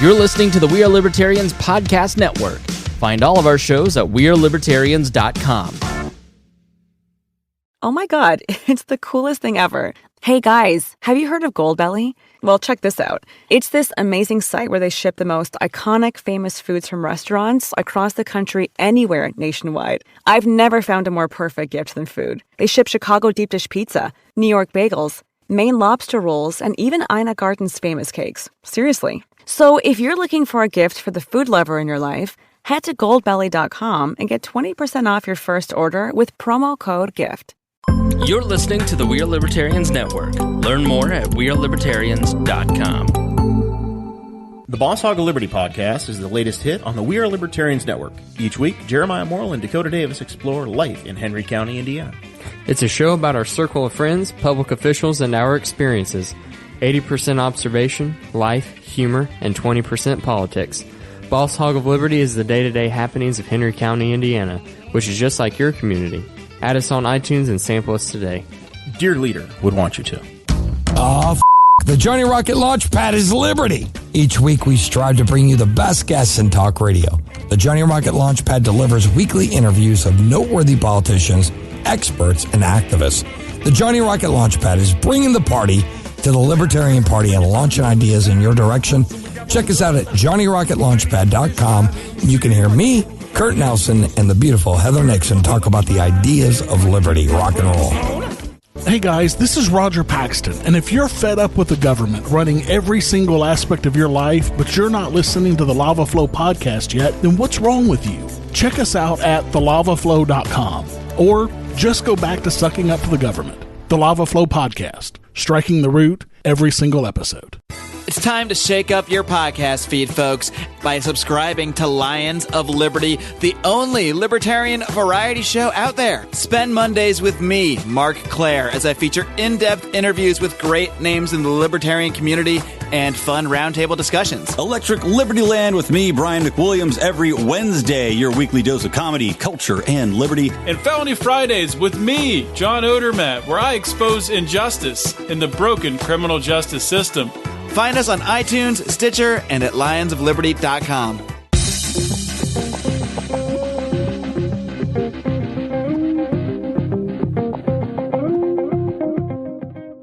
You're listening to the We Are Libertarians podcast network. Find all of our shows at wearelibertarians.com. Oh my God, it's the coolest thing ever. Hey guys, have you heard of Goldbelly? Well, check this out. It's this amazing site where they ship the most iconic, famous foods from restaurants across the country, anywhere nationwide. I've never found a more perfect gift than food. They ship Chicago deep dish pizza, New York bagels, Maine lobster rolls, and even Ina Garten's famous cakes. Seriously. So if you're looking for a gift for the food lover in your life, head to goldbelly.com and get 20% off your first order with promo code GIFT. You're listening to the We Are Libertarians network. Learn more at wearelibertarians.com. The Boss Hog of Liberty podcast is the latest hit on the We Are Libertarians network. Each week, Jeremiah Morrill and Dakota Davis explore life in Henry County, Indiana. It's a show about our circle of friends, public officials, and our experiences. 80% observation, life, humor, and 20% politics. Boss Hog of Liberty is the day-to-day happenings of Henry County, Indiana, which is just like your community. Add us on iTunes and sample us today. Dear Leader would want you to. The Johnny Rocket Launchpad is Liberty. Each week we strive to bring you the best guests in talk radio. The Johnny Rocket Launchpad delivers weekly interviews of noteworthy politicians, experts, and activists. The Johnny Rocket Launchpad is bringing the party to the Libertarian Party and launching ideas in your direction. Check us out at johnnyrocketlaunchpad.com. You can hear me, Kurt Nelson, and the beautiful Heather Nixon talk about the ideas of liberty. Rock and roll. Hey guys, this is Roger Paxton, and if you're fed up with the government running every single aspect of your life, but you're not listening to the Lava Flow podcast yet, then what's wrong with you? Check us out at thelavaflow.com, or just go back to sucking up to the government. The Lava Flow podcast, striking the root every single episode. It's time to shake up your podcast feed, folks, by subscribing to Lions of Liberty, the only libertarian variety show out there. Spend Mondays with me, Mark Claire, as I feature in-depth interviews with great names in the libertarian community and fun roundtable discussions. Electric Liberty Land with me, Brian McWilliams, every Wednesday, your weekly dose of comedy, culture, and liberty. And Felony Fridays with me, John Odermatt, where I expose injustice in the broken criminal justice system. Find us on iTunes, Stitcher, and at lionsofliberty.com.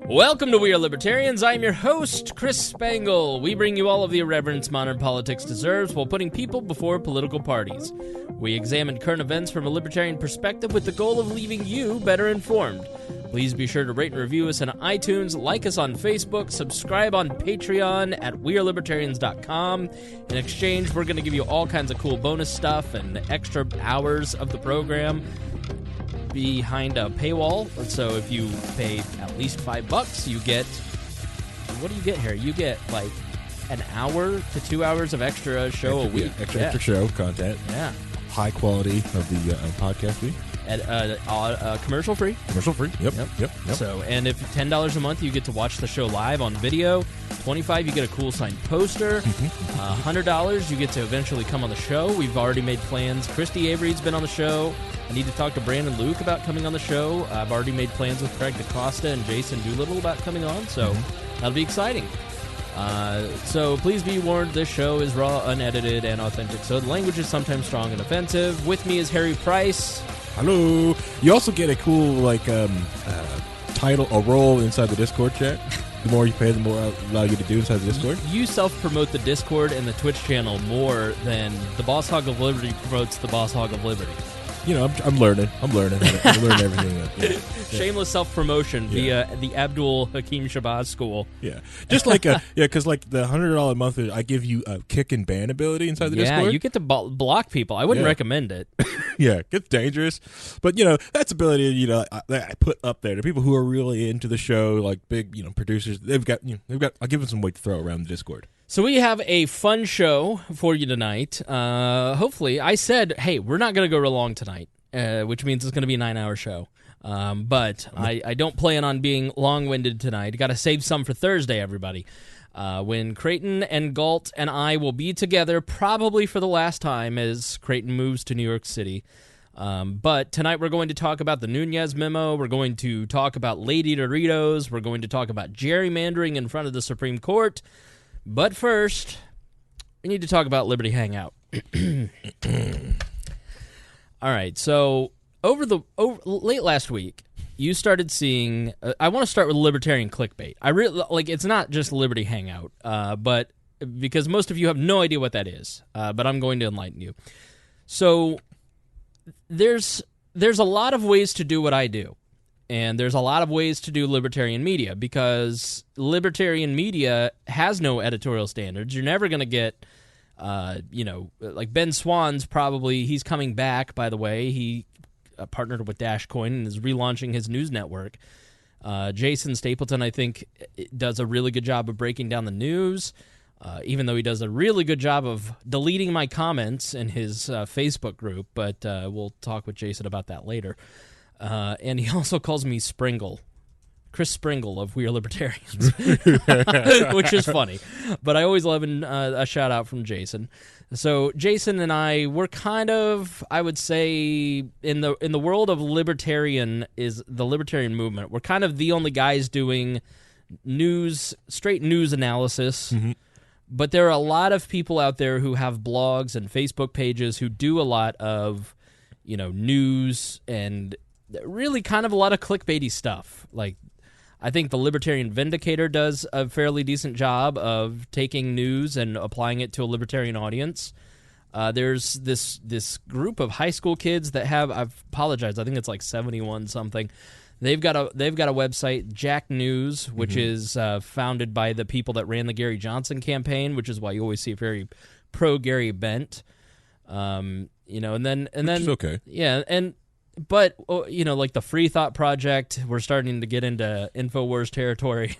Welcome to We Are Libertarians. I'm your host, Chris Spangle. We bring you all of the irreverence modern politics deserves while putting people before political parties. We examine current events from a libertarian perspective with the goal of leaving you better informed. Please be sure to rate and review us on iTunes, like us on Facebook, subscribe on Patreon at wearelibertarians.com. In exchange, we're going to give you all kinds of cool bonus stuff and extra hours of the program behind a paywall. So if you pay at least $5, you get... What do you get here? You get, like, an hour to 2 hours of extra show a week. Extra show content. Yeah. High quality of the podcast fee. At commercial free. Commercial free. Yep. So, and if $10 a month, you get to watch the show live on video. $25, you get a cool signed poster. $100, you get to eventually come on the show. We've already made plans. Christy Avery's been on the show. I need to talk to Brandon Luke about coming on the show. I've already made plans with Craig DaCosta and Jason Doolittle about coming on, so that'll be exciting. So please be warned, this show is raw, unedited, and authentic, so the language is sometimes strong and offensive. With me is Harry Price. Hello. You also get a cool title, a role inside the Discord chat. The more you pay, the more I'll allow you to do inside the Discord. You self-promote the Discord and the Twitch channel more than the Boss Hog of Liberty promotes the Boss Hog of Liberty. You know, I'm learning. I'm learning everything. Yeah. Shameless self-promotion via the Abdul Hakim Shabazz School. Yeah. Just like, because like the $100 a month, I give you a kick and ban ability inside the Discord. Yeah, you get to block people. I wouldn't recommend it. Yeah, it gets dangerous. But, you know, that's ability, you know, I put up there to people who are really into the show, like big, you know, producers. I'll give them some weight to throw around the Discord. So we have a fun show for you tonight. Hopefully, I said, hey, we're not going to go real long tonight, which means it's going to be a 9-hour show. But I don't plan on being long-winded tonight. Got to save some for Thursday, everybody. When Creighton and Galt and I will be together, probably for the last time as Creighton moves to New York City. But tonight we're going to talk about the Nunes Memo. We're going to talk about Lady Doritos. We're going to talk about gerrymandering in front of the Supreme Court. But first, we need to talk about Liberty Hangout. All right, so late last week, you started seeing. I want to start with Libertarian Clickbait. I really like. It's not just Liberty Hangout, but because most of you have no idea what that is, but I'm going to enlighten you. So there's a lot of ways to do what I do, and there's a lot of ways to do libertarian media because libertarian media has no editorial standards. You're never going to get. Like Ben Swann's he's coming back, by the way. He partnered with Dashcoin and is relaunching his news network. Jason Stapleton, I think, does a really good job of breaking down the news, even though he does a really good job of deleting my comments in his Facebook group, but we'll talk with Jason about that later. And he also calls me Springle. Chris Springle of We Are Libertarians, which is funny. But I always love a shout-out from Jason. So Jason and I, we're kind of, I would say, in the world of libertarian is the libertarian movement, we're kind of the only guys doing straight news analysis. Mm-hmm. But there are a lot of people out there who have blogs and Facebook pages who do a lot of, news and really kind of a lot of clickbaity stuff. Like, I think the Libertarian Vindicator does a fairly decent job of taking news and applying it to a libertarian audience. There's this group of high school kids that have, I apologize, I think it's like 71 something. They've got a website, Jack News, which is founded by the people that ran the Gary Johnson campaign, which is why you always see a very pro Gary bent. And then which is okay. Yeah, But, like the Free Thought Project, we're starting to get into InfoWars territory.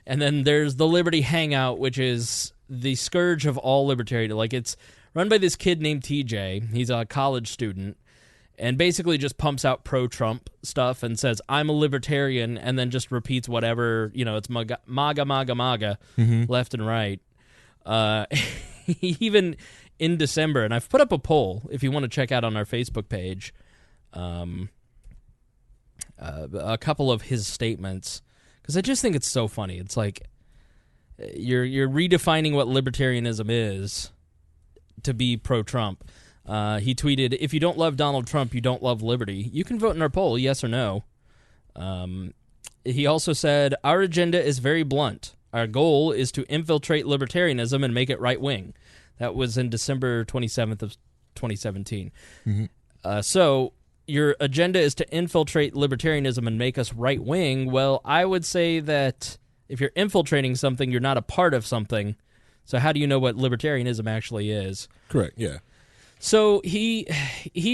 And then there's the Liberty Hangout, which is the scourge of all libertarian. Like, it's run by this kid named TJ. He's a college student and basically just pumps out pro-Trump stuff and says, I'm a libertarian, and then just repeats whatever, it's MAGA, left and right. Even in December, and I've put up a poll, if you want to check out on our Facebook page, a couple of his statements, because I just think it's so funny. It's like you're redefining what libertarianism is to be pro-Trump. He tweeted, if you don't love Donald Trump, you don't love liberty. You can vote in our poll, yes or no. He also said, our agenda is very blunt. Our goal is to infiltrate libertarianism and make it right-wing. That was in December 27th of 2017. Mm-hmm. So your agenda is to infiltrate libertarianism and make us right-wing. Well, I would say that if you're infiltrating something, you're not a part of something. So how do you know what libertarianism actually is? Correct, yeah. So he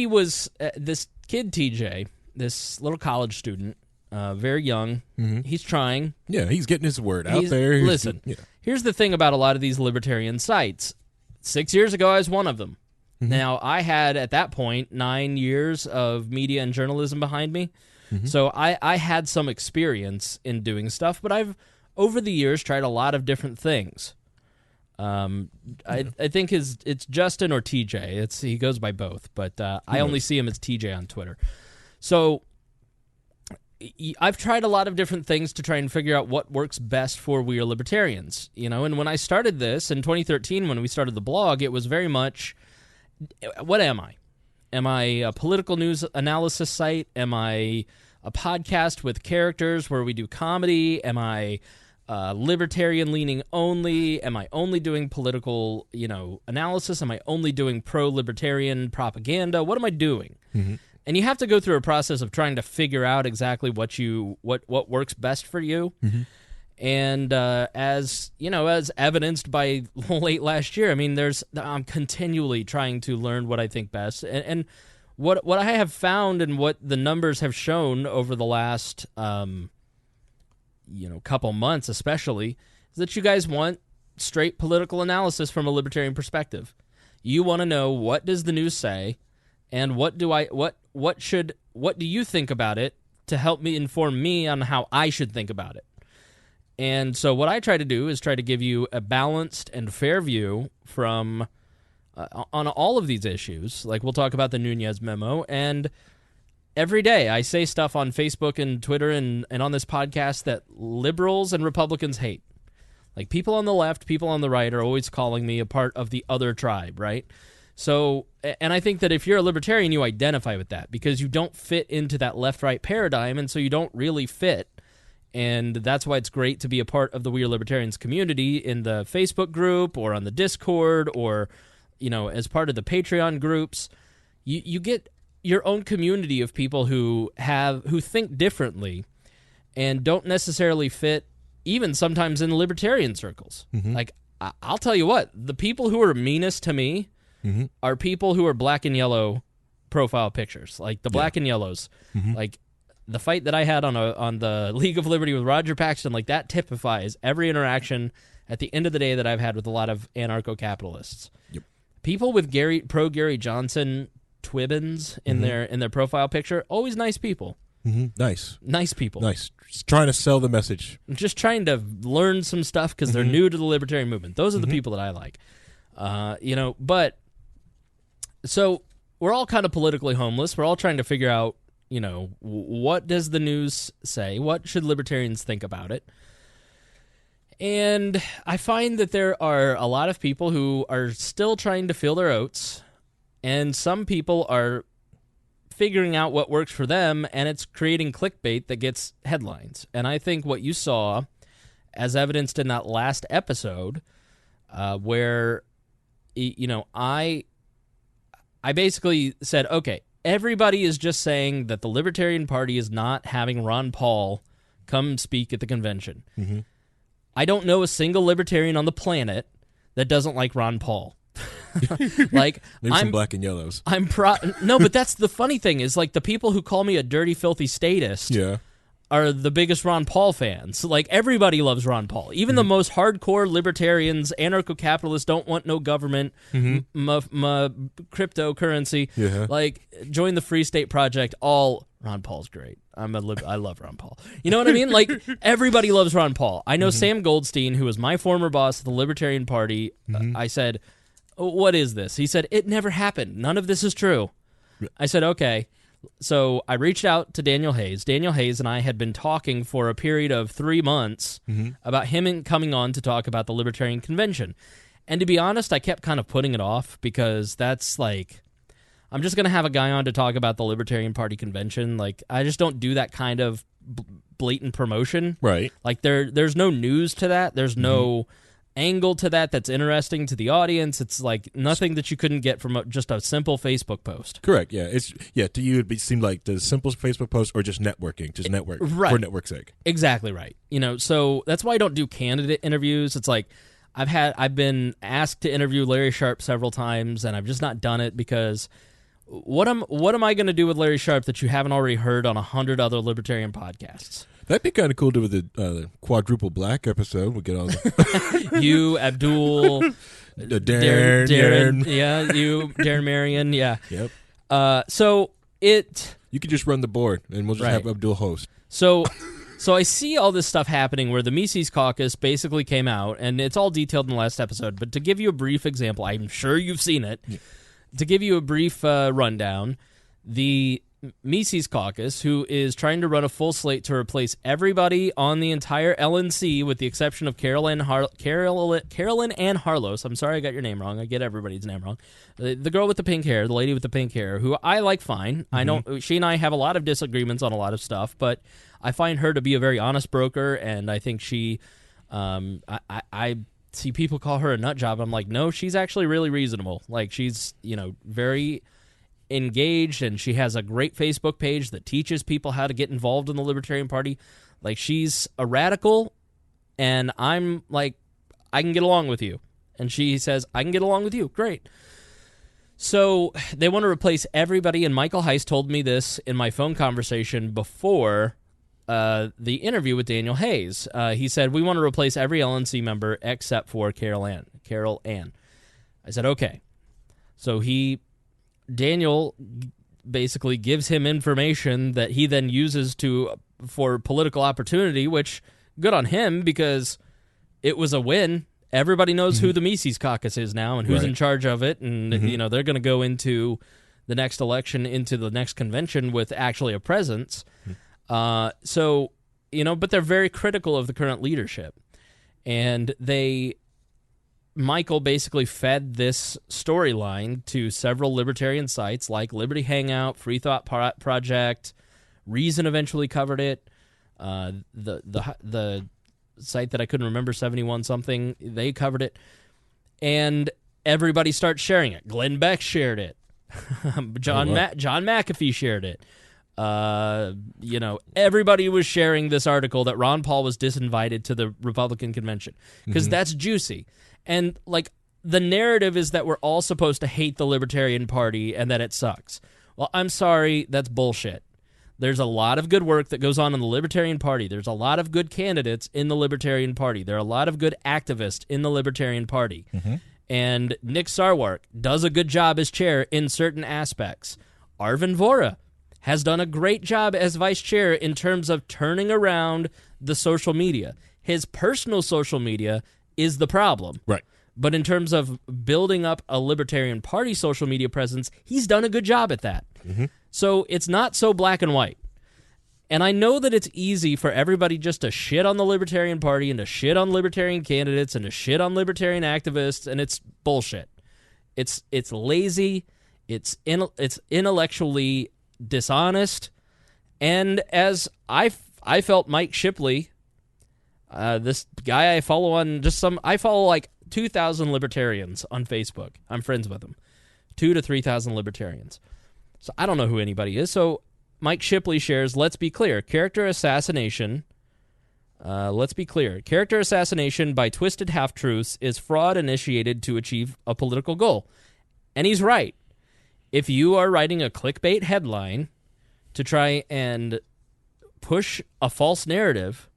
was, this kid TJ, this little college student, very young. Mm-hmm. He's trying. Yeah, he's getting his word out there. Listen, here's the thing about a lot of these libertarian sites. 6 years ago, I was one of them. Now, I had, at that point, 9 years of media and journalism behind me, so I had some experience in doing stuff, but I've, over the years, tried a lot of different things. I think it's Justin or TJ. He goes by both, but I only see him as TJ on Twitter. So I've tried a lot of different things to try and figure out what works best for We Are Libertarians. And when I started this, in 2013, when we started the blog, it was very much... What am I? Am I a political news analysis site? Am I a podcast with characters where we do comedy? Am I libertarian leaning only? Am I only doing political, analysis? Am I only doing pro-libertarian propaganda? What am I doing? Mm-hmm. And you have to go through a process of trying to figure out exactly what works best for you. Mm-hmm. And as evidenced by late last year, I mean, I'm continually trying to learn what I think best, and what I have found and what the numbers have shown over the last couple months, especially, is that you guys want straight political analysis from a libertarian perspective. You want to know, what does the news say, and what do you think about it to help me inform me on how I should think about it. And so what I try to do is try to give you a balanced and fair view from on all of these issues. Like, we'll talk about the Nunes Memo, and every day I say stuff on Facebook and Twitter and on this podcast that liberals and Republicans hate. Like, people on the left, people on the right are always calling me a part of the other tribe, right? So, and I think that if you're a libertarian, you identify with that because you don't fit into that left-right paradigm, and so you don't really fit. And that's why it's great to be a part of the We Are Libertarians community in the Facebook group or on the Discord or, as part of the Patreon groups. You get your own community of people who think differently and don't necessarily fit even sometimes in libertarian circles. Like, I'll tell you what, the people who are meanest to me are people who are black and yellow profile pictures, like the black and yellows. Like, the fight that I had on the League of Liberty with Roger Paxton, like, that typifies every interaction at the end of the day that I've had with a lot of anarcho-capitalists. Yep. People with pro Gary Johnson twibbins in their profile picture, always nice people. Nice people. Nice. Just trying to sell the message. Just trying to learn some stuff because they're new to the libertarian movement. Those are the people that I like. But so we're all kind of politically homeless. We're all trying to figure out, what does the news say? What should libertarians think about it? And I find that there are a lot of people who are still trying to fill their oats, and some people are figuring out what works for them, and it's creating clickbait that gets headlines. And I think what you saw, as evidenced in that last episode, where, I basically said, okay, everybody is just saying that the Libertarian Party is not having Ron Paul come speak at the convention. I don't know a single libertarian on the planet that doesn't like Ron Paul. Like, maybe some black and yellows. No, but that's the funny thing is, like, the people who call me a dirty, filthy statist are the biggest Ron Paul fans. Like, everybody loves Ron Paul. Even the most hardcore libertarians, anarcho-capitalists, don't want no government, cryptocurrency. Like, join the Free State Project. All Ron Paul's great. I love Ron Paul. You know what I mean? Like, everybody loves Ron Paul. I know Sam Goldstein, who was my former boss of the Libertarian Party. I said, what is this? He said, it never happened. None of this is true. I said, okay. So I reached out to Daniel Hayes. Daniel Hayes and I had been talking for a period of 3 months about him coming on to talk about the Libertarian Convention. And to be honest, I kept kind of putting it off because that's like, I'm just going to have a guy on to talk about the Libertarian Party Convention. Like, I just don't do that kind of blatant promotion. Right. Like, there's no news to that. There's no angle to that's interesting to the audience. It's like nothing that you couldn't get from just a simple Facebook post. Correct. Yeah. To you it seemed like the simple Facebook post or just networking, right. For network's sake. Exactly right. So that's why I don't do candidate interviews. It's like I've been asked to interview Larry Sharpe several times, and I've just not done it because what am I going to do with Larry Sharpe that you haven't already heard on 100 other libertarian podcasts? That'd be kind of cool to do with the quadruple black episode. We'll get all the you, Abdul, Darren, Darren Marion, yeah. Yep. You could just run the board, and we'll just have Abdul host. So I see all this stuff happening where the Mises Caucus basically came out, and it's all detailed in the last episode. But to give you a brief example, I'm sure you've seen it. Yeah. To give you a brief rundown, the Mises Caucus, who is trying to run a full slate to replace everybody on the entire LNC with the exception of Carolyn Ann Harlos. I'm sorry I got your name wrong. I get everybody's name wrong. The girl with the pink hair, the lady with the pink hair, who I like fine. I know she and I have a lot of disagreements on a lot of stuff, but I find her to be a very honest broker, and I think she I see people call her a nut job. I'm like, no, she's actually really reasonable. Like, she's, very engaged, and she has a great Facebook page that teaches people how to get involved in the Libertarian Party. Like, she's a radical, and I'm like, I can get along with you. And she says, I can get along with you. Great. So they want to replace everybody, and Michael Heiss told me this in my phone conversation before the interview with Daniel Hayes. He said, we want to replace every LNC member except for Carol Ann. I said, okay. So Daniel basically gives him information that he then uses for political opportunity, which, good on him, because it was a win. Everybody knows who the Mises Caucus is now and who's in charge of it, and they're going to go into the next election, into the next convention with actually a presence. But they're very critical of the current leadership. And Michael basically fed this storyline to several libertarian sites like Liberty Hangout, Free Thought Project, Reason eventually covered it. The site that I couldn't remember, 71 something, they covered it. And everybody starts sharing it. Glenn Beck shared it. John McAfee shared it. Everybody was sharing this article that Ron Paul was disinvited to the Republican convention because that's juicy. And the narrative is that we're all supposed to hate the Libertarian Party and that it sucks. Well, I'm sorry, that's bullshit. There's a lot of good work that goes on in the Libertarian Party. There's a lot of good candidates in the Libertarian Party. There are a lot of good activists in the Libertarian Party. And Nick Sarwark does a good job as chair in certain aspects. Arvin Vohra has done a great job as vice chair in terms of turning around the social media. His personal social media is the problem. Right. But in terms of building up a Libertarian Party social media presence, he's done a good job at that. So it's not so black and white. And I know that it's easy for everybody just to shit on the Libertarian Party and to shit on Libertarian candidates and to shit on Libertarian activists, and it's bullshit. It's lazy, it's intellectually dishonest, and as I felt Mike Shipley, this guy I follow I follow like 2,000 libertarians on Facebook. I'm friends with them. 2,000 to 3,000 libertarians. So I don't know who anybody is. So Mike Shipley shares, let's be clear, character assassination by twisted half-truths is fraud initiated to achieve a political goal. And he's right. If you are writing a clickbait headline to try and push a false narrative,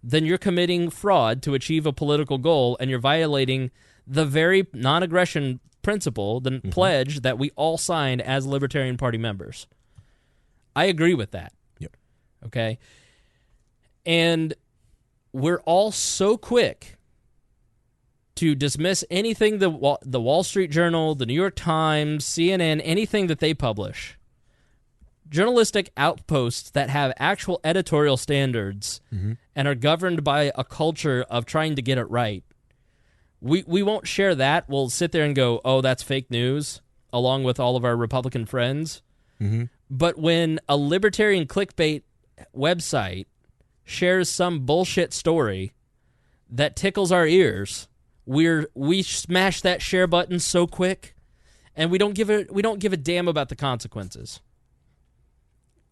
then you're committing fraud to achieve a political goal, and you're violating the very non-aggression principle, the pledge that we all signed as Libertarian Party members. I agree with that. Yep. Okay? And we're all so quick to dismiss anything the Wall Street Journal, the New York Times, CNN, anything that they publish. Journalistic outposts that have actual editorial standards and are governed by a culture of trying to get it right. We won't share that. We'll sit there and go, oh, that's fake news, along with all of our Republican friends. But when a libertarian clickbait website shares some bullshit story that tickles our ears, we smash that share button so quick, and we don't give a damn about the consequences.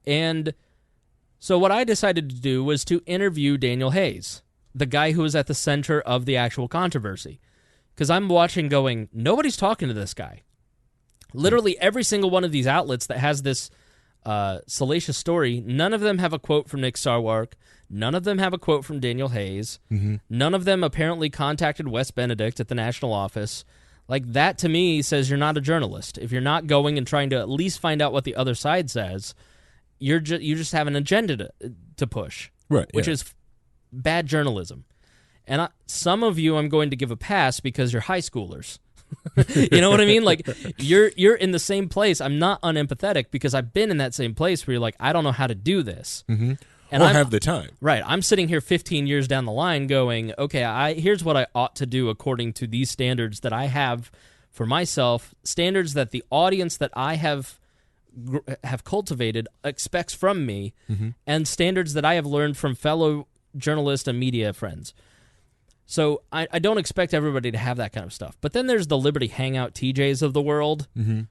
And so what I decided to do was to interview Daniel Hayes, the guy who was at the center of the actual controversy. Because I'm watching going, nobody's talking to this guy. Literally every single one of these outlets that has this salacious story, none of them have a quote from Nick Sarwark. None of them have a quote from Daniel Hayes. None of them apparently contacted Wes Benedict at the national office. Like, that to me says you're not a journalist. If you're not going and trying to at least find out what the other side says, you just have an agenda to push, right? Which is bad journalism. And some of you I'm going to give a pass because you're high schoolers. You know what I mean? Like, you're in the same place. I'm not unempathetic because I've been in that same place where you're like, I don't know how to do this. And I have the time. Right. I'm sitting here 15 years down the line going, okay, here's what I ought to do according to these standards that I have for myself, standards that the audience that I have cultivated expects from me, and standards that I have learned from fellow journalists and media friends. So I don't expect everybody to have that kind of stuff. But then there's the Liberty Hangout TJs of the world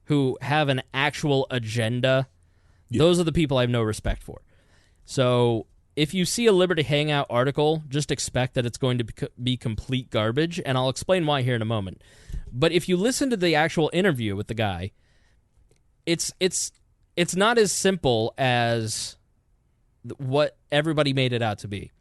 who have an actual agenda. Yep. Those are the people I have no respect for. So if you see a Liberty Hangout article, just expect that it's going to be complete garbage, and I'll explain why here in a moment. But if you listen to the actual interview with the guy, it's not as simple as what everybody made it out to be.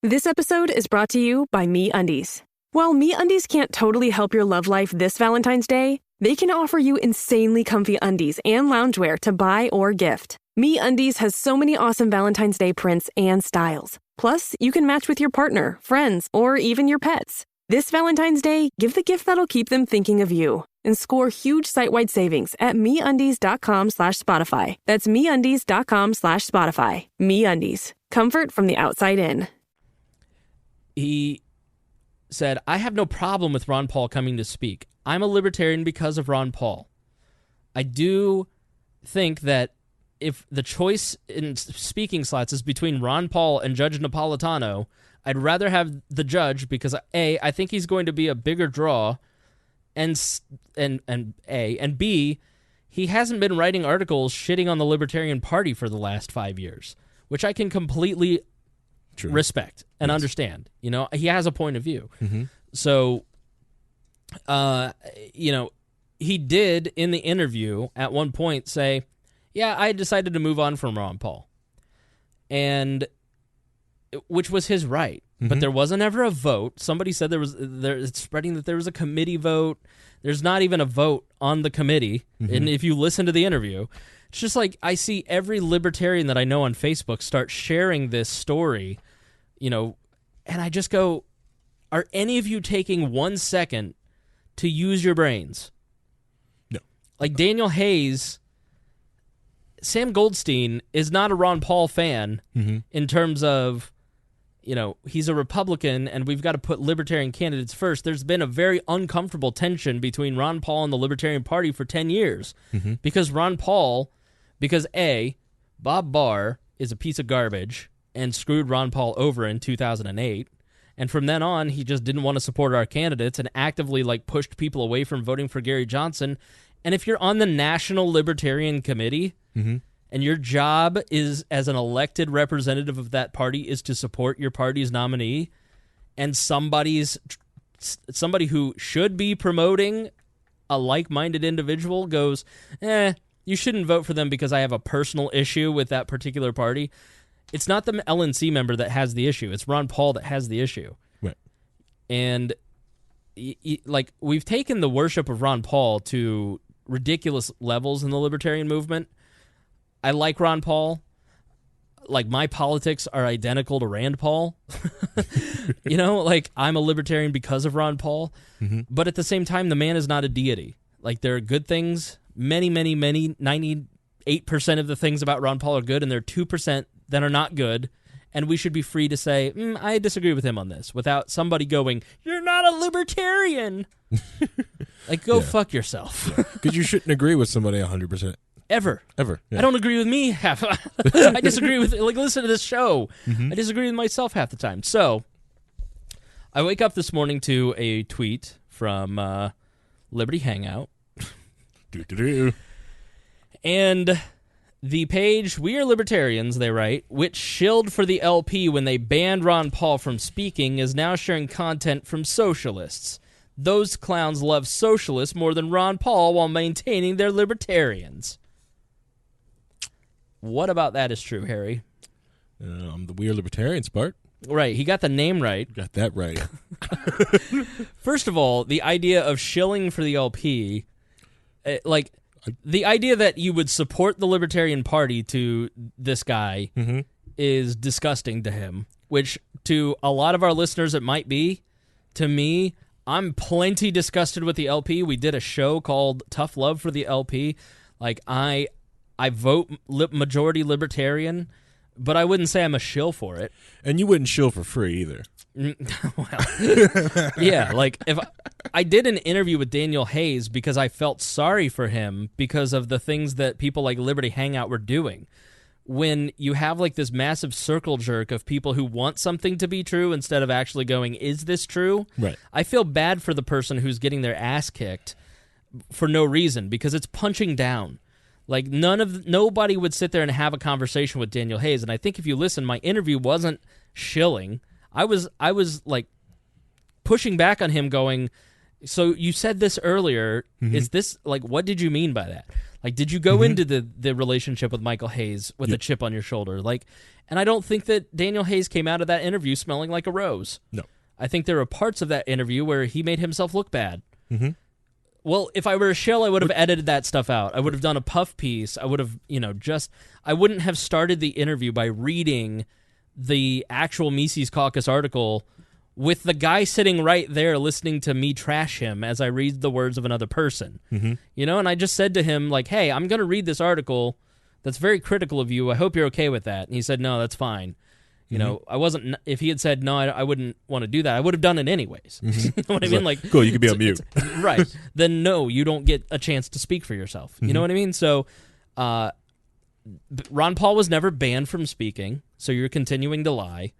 This episode is brought to you by MeUndies. While MeUndies can't totally help your love life this Valentine's Day, they can offer you insanely comfy undies and loungewear to buy or gift. MeUndies has so many awesome Valentine's Day prints and styles. Plus, you can match with your partner, friends, or even your pets. This Valentine's Day, give the gift that'll keep them thinking of you and score huge site-wide savings at MeUndies.com/Spotify. That's MeUndies.com/Spotify. MeUndies. Comfort from the outside in. He said, I have no problem with Ron Paul coming to speak. I'm a libertarian because of Ron Paul. I do think that if the choice in speaking slots is between Ron Paul and Judge Napolitano, I'd rather have the judge because, A, I think he's going to be a bigger draw, and B, he hasn't been writing articles shitting on the Libertarian Party for the last 5 years, which I can completely respect and understand. You know, he has a point of view. So, you know, he did in the interview at one point say, yeah, I decided to move on from Ron Paul, and which was his right. But there wasn't ever a vote. Somebody said it's spreading that there was a committee vote. There's not even a vote on the committee. And if you listen to the interview, it's just like I see every libertarian that I know on Facebook start sharing this story, you know, and I just go, are any of you taking 1 second to use your brains? No. Like Daniel Hayes, Sam Goldstein is not a Ron Paul fan in terms of, you know, he's a Republican and we've got to put libertarian candidates first. There's been a very uncomfortable tension between Ron Paul and the Libertarian Party for 10 years because A, Bob Barr is a piece of garbage and screwed Ron Paul over in 2008. And from then on, he just didn't want to support our candidates and actively like pushed people away from voting for Gary Johnson. And if you're on the National Libertarian Committee and your job is as an elected representative of that party is to support your party's nominee, and somebody who should be promoting a like-minded individual goes, you shouldn't vote for them because I have a personal issue with that particular party. It's not the LNC member that has the issue. It's Ron Paul that has the issue. Right. And like we've taken the worship of Ron Paul to ridiculous levels in the libertarian movement. I like Ron Paul. Like, my politics are identical to Rand Paul. You know, like, I'm a libertarian because of Ron Paul. But at the same time, the man is not a deity. Like, there are good things. Many, 98% of the things about Ron Paul are good, and there are 2% that are not good. And we should be free to say, I disagree with him on this, without somebody going, you're not a libertarian. Like, go fuck yourself. Because you shouldn't agree with somebody 100%. Ever. Yeah. I don't agree with me half. I disagree with, like, listen to this show. I disagree with myself half the time. So, I wake up this morning to a tweet from Liberty Hangout. And the page, We Are Libertarians, they write, which shilled for the LP when they banned Ron Paul from speaking, is now sharing content from socialists. Those clowns love socialists more than Ron Paul while maintaining their libertarians. What about that is true, Harry? The We Are Libertarians part. Right, he got the name right. Got that right. First of all, the idea of shilling for the LP, like, the idea that you would support the Libertarian Party to this guy is disgusting to him, which to a lot of our listeners it might be. To me, I'm plenty disgusted with the LP. We did a show called Tough Love for the LP. Like, I vote majority libertarian, but I wouldn't say I'm a shill for it. And you wouldn't shill for free either. Well, yeah, like if I did an interview with Daniel Hayes because I felt sorry for him because of the things that people like Liberty Hangout were doing. When you have like this massive circle jerk of people who want something to be true instead of actually going, is this true? Right. I feel bad for the person who's getting their ass kicked for no reason because it's punching down. Like nobody would sit there and have a conversation with Daniel Hayes. And I think if you listen, my interview wasn't shilling. I was like pushing back on him going, so you said this earlier. Is this like, what did you mean by that? Like, did you go into the relationship with Michael Hayes with a chip on your shoulder? Like, and I don't think that Daniel Hayes came out of that interview smelling like a rose. No. I think there were parts of that interview where he made himself look bad. Well, if I were a shill, I would have edited that stuff out. I would have done a puff piece. I would have, I wouldn't have started the interview by reading the actual Mises Caucus article with the guy sitting right there listening to me trash him as I read the words of another person. And I just said to him, like, hey, I'm going to read this article that's very critical of you. I hope you're okay with that. And he said, no, that's fine. You know, I wasn't. If he had said no, I wouldn't want to do that. I would have done it anyways. You know what I mean? Like, cool, you can be on mute. Right. Then no, you don't get a chance to speak for yourself. You know what I mean? So, Ron Paul was never banned from speaking. So you're continuing to lie,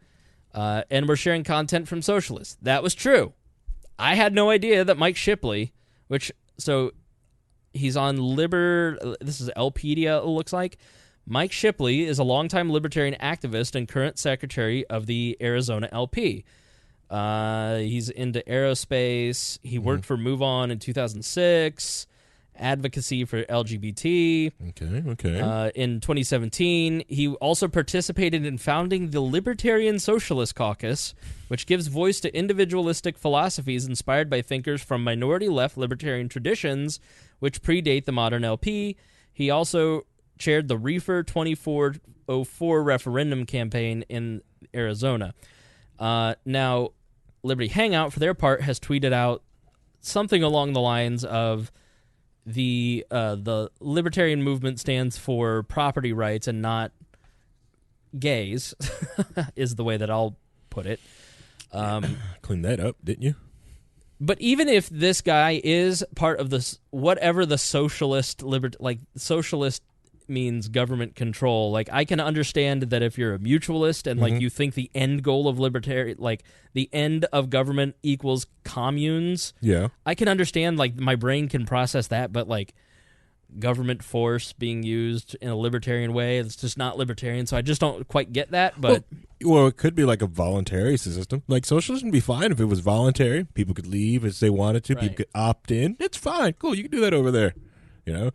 and we're sharing content from socialists. That was true. I had no idea that Mike Shipley, he's on this is Lpedia, it looks like. Mike Shipley is a longtime libertarian activist and current secretary of the Arizona LP. He's into aerospace. He worked for Move On in 2006, advocacy for LGBT. Okay. In 2017, he also participated in founding the Libertarian Socialist Caucus, which gives voice to individualistic philosophies inspired by thinkers from minority-left libertarian traditions, which predate the modern LP. He also chaired the Reefer 2404 referendum campaign in Arizona. Now, Liberty Hangout, for their part, has tweeted out something along the lines of the libertarian movement stands for property rights and not gays, is the way that I'll put it. Clean that up, didn't you? But even if this guy is part of this, whatever the socialist socialist means government control. Like, I can understand that if you're a mutualist and like you think the end goal of libertarian, like the end of government equals communes. Yeah, I can understand. Like, my brain can process that, but like government force being used in a libertarian way, it's just not libertarian. So I just don't quite get that. But well, it could be like a voluntary system. Like, socialism would be fine if it was voluntary. People could leave as they wanted to. Right. People could opt in. It's fine. Cool. You can do that over there. You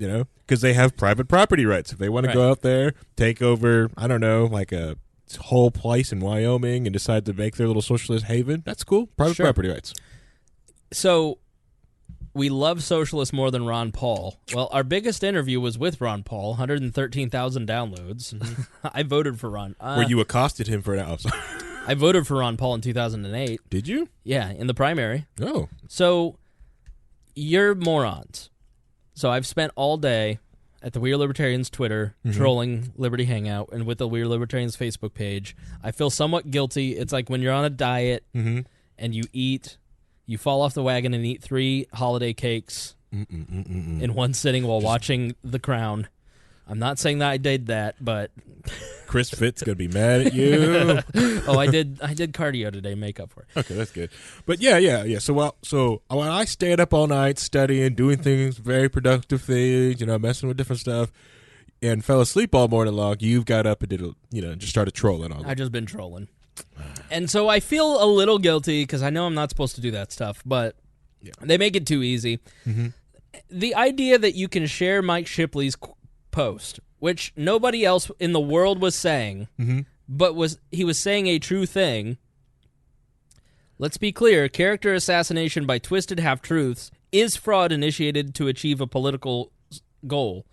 know, because they have private property rights. If they want to go out there, take over, I don't know, like a whole place in Wyoming and decide to make their little socialist haven, that's cool. Private property rights. So we love socialists more than Ron Paul. Well, our biggest interview was with Ron Paul, 113,000 downloads. I voted for Ron. Where you accosted him for an hour. I voted for Ron Paul in 2008. Did you? Yeah, in the primary. Oh. So you're morons. So I've spent all day at the We Are Libertarians Twitter trolling Liberty Hangout and with the We Are Libertarians Facebook page. I feel somewhat guilty. It's like when you're on a diet and you fall off the wagon and eat 3 holiday cakes in one sitting while watching The Crown. I'm not saying that I did that, but Chris Fitt's gonna be mad at you. Oh, I did cardio today, make up for it. Okay, that's good. But yeah. So when I stayed up all night studying, doing things, very productive things, messing with different stuff, and fell asleep all morning long, you've got up and just started trolling on. I've just been trolling, and so I feel a little guilty because I know I'm not supposed to do that stuff, but they make it too easy. The idea that you can share Mike Shipley's post, which nobody else in the world was saying, but he was saying a true thing. Let's be clear, character assassination by twisted half-truths is fraud initiated to achieve a political goal.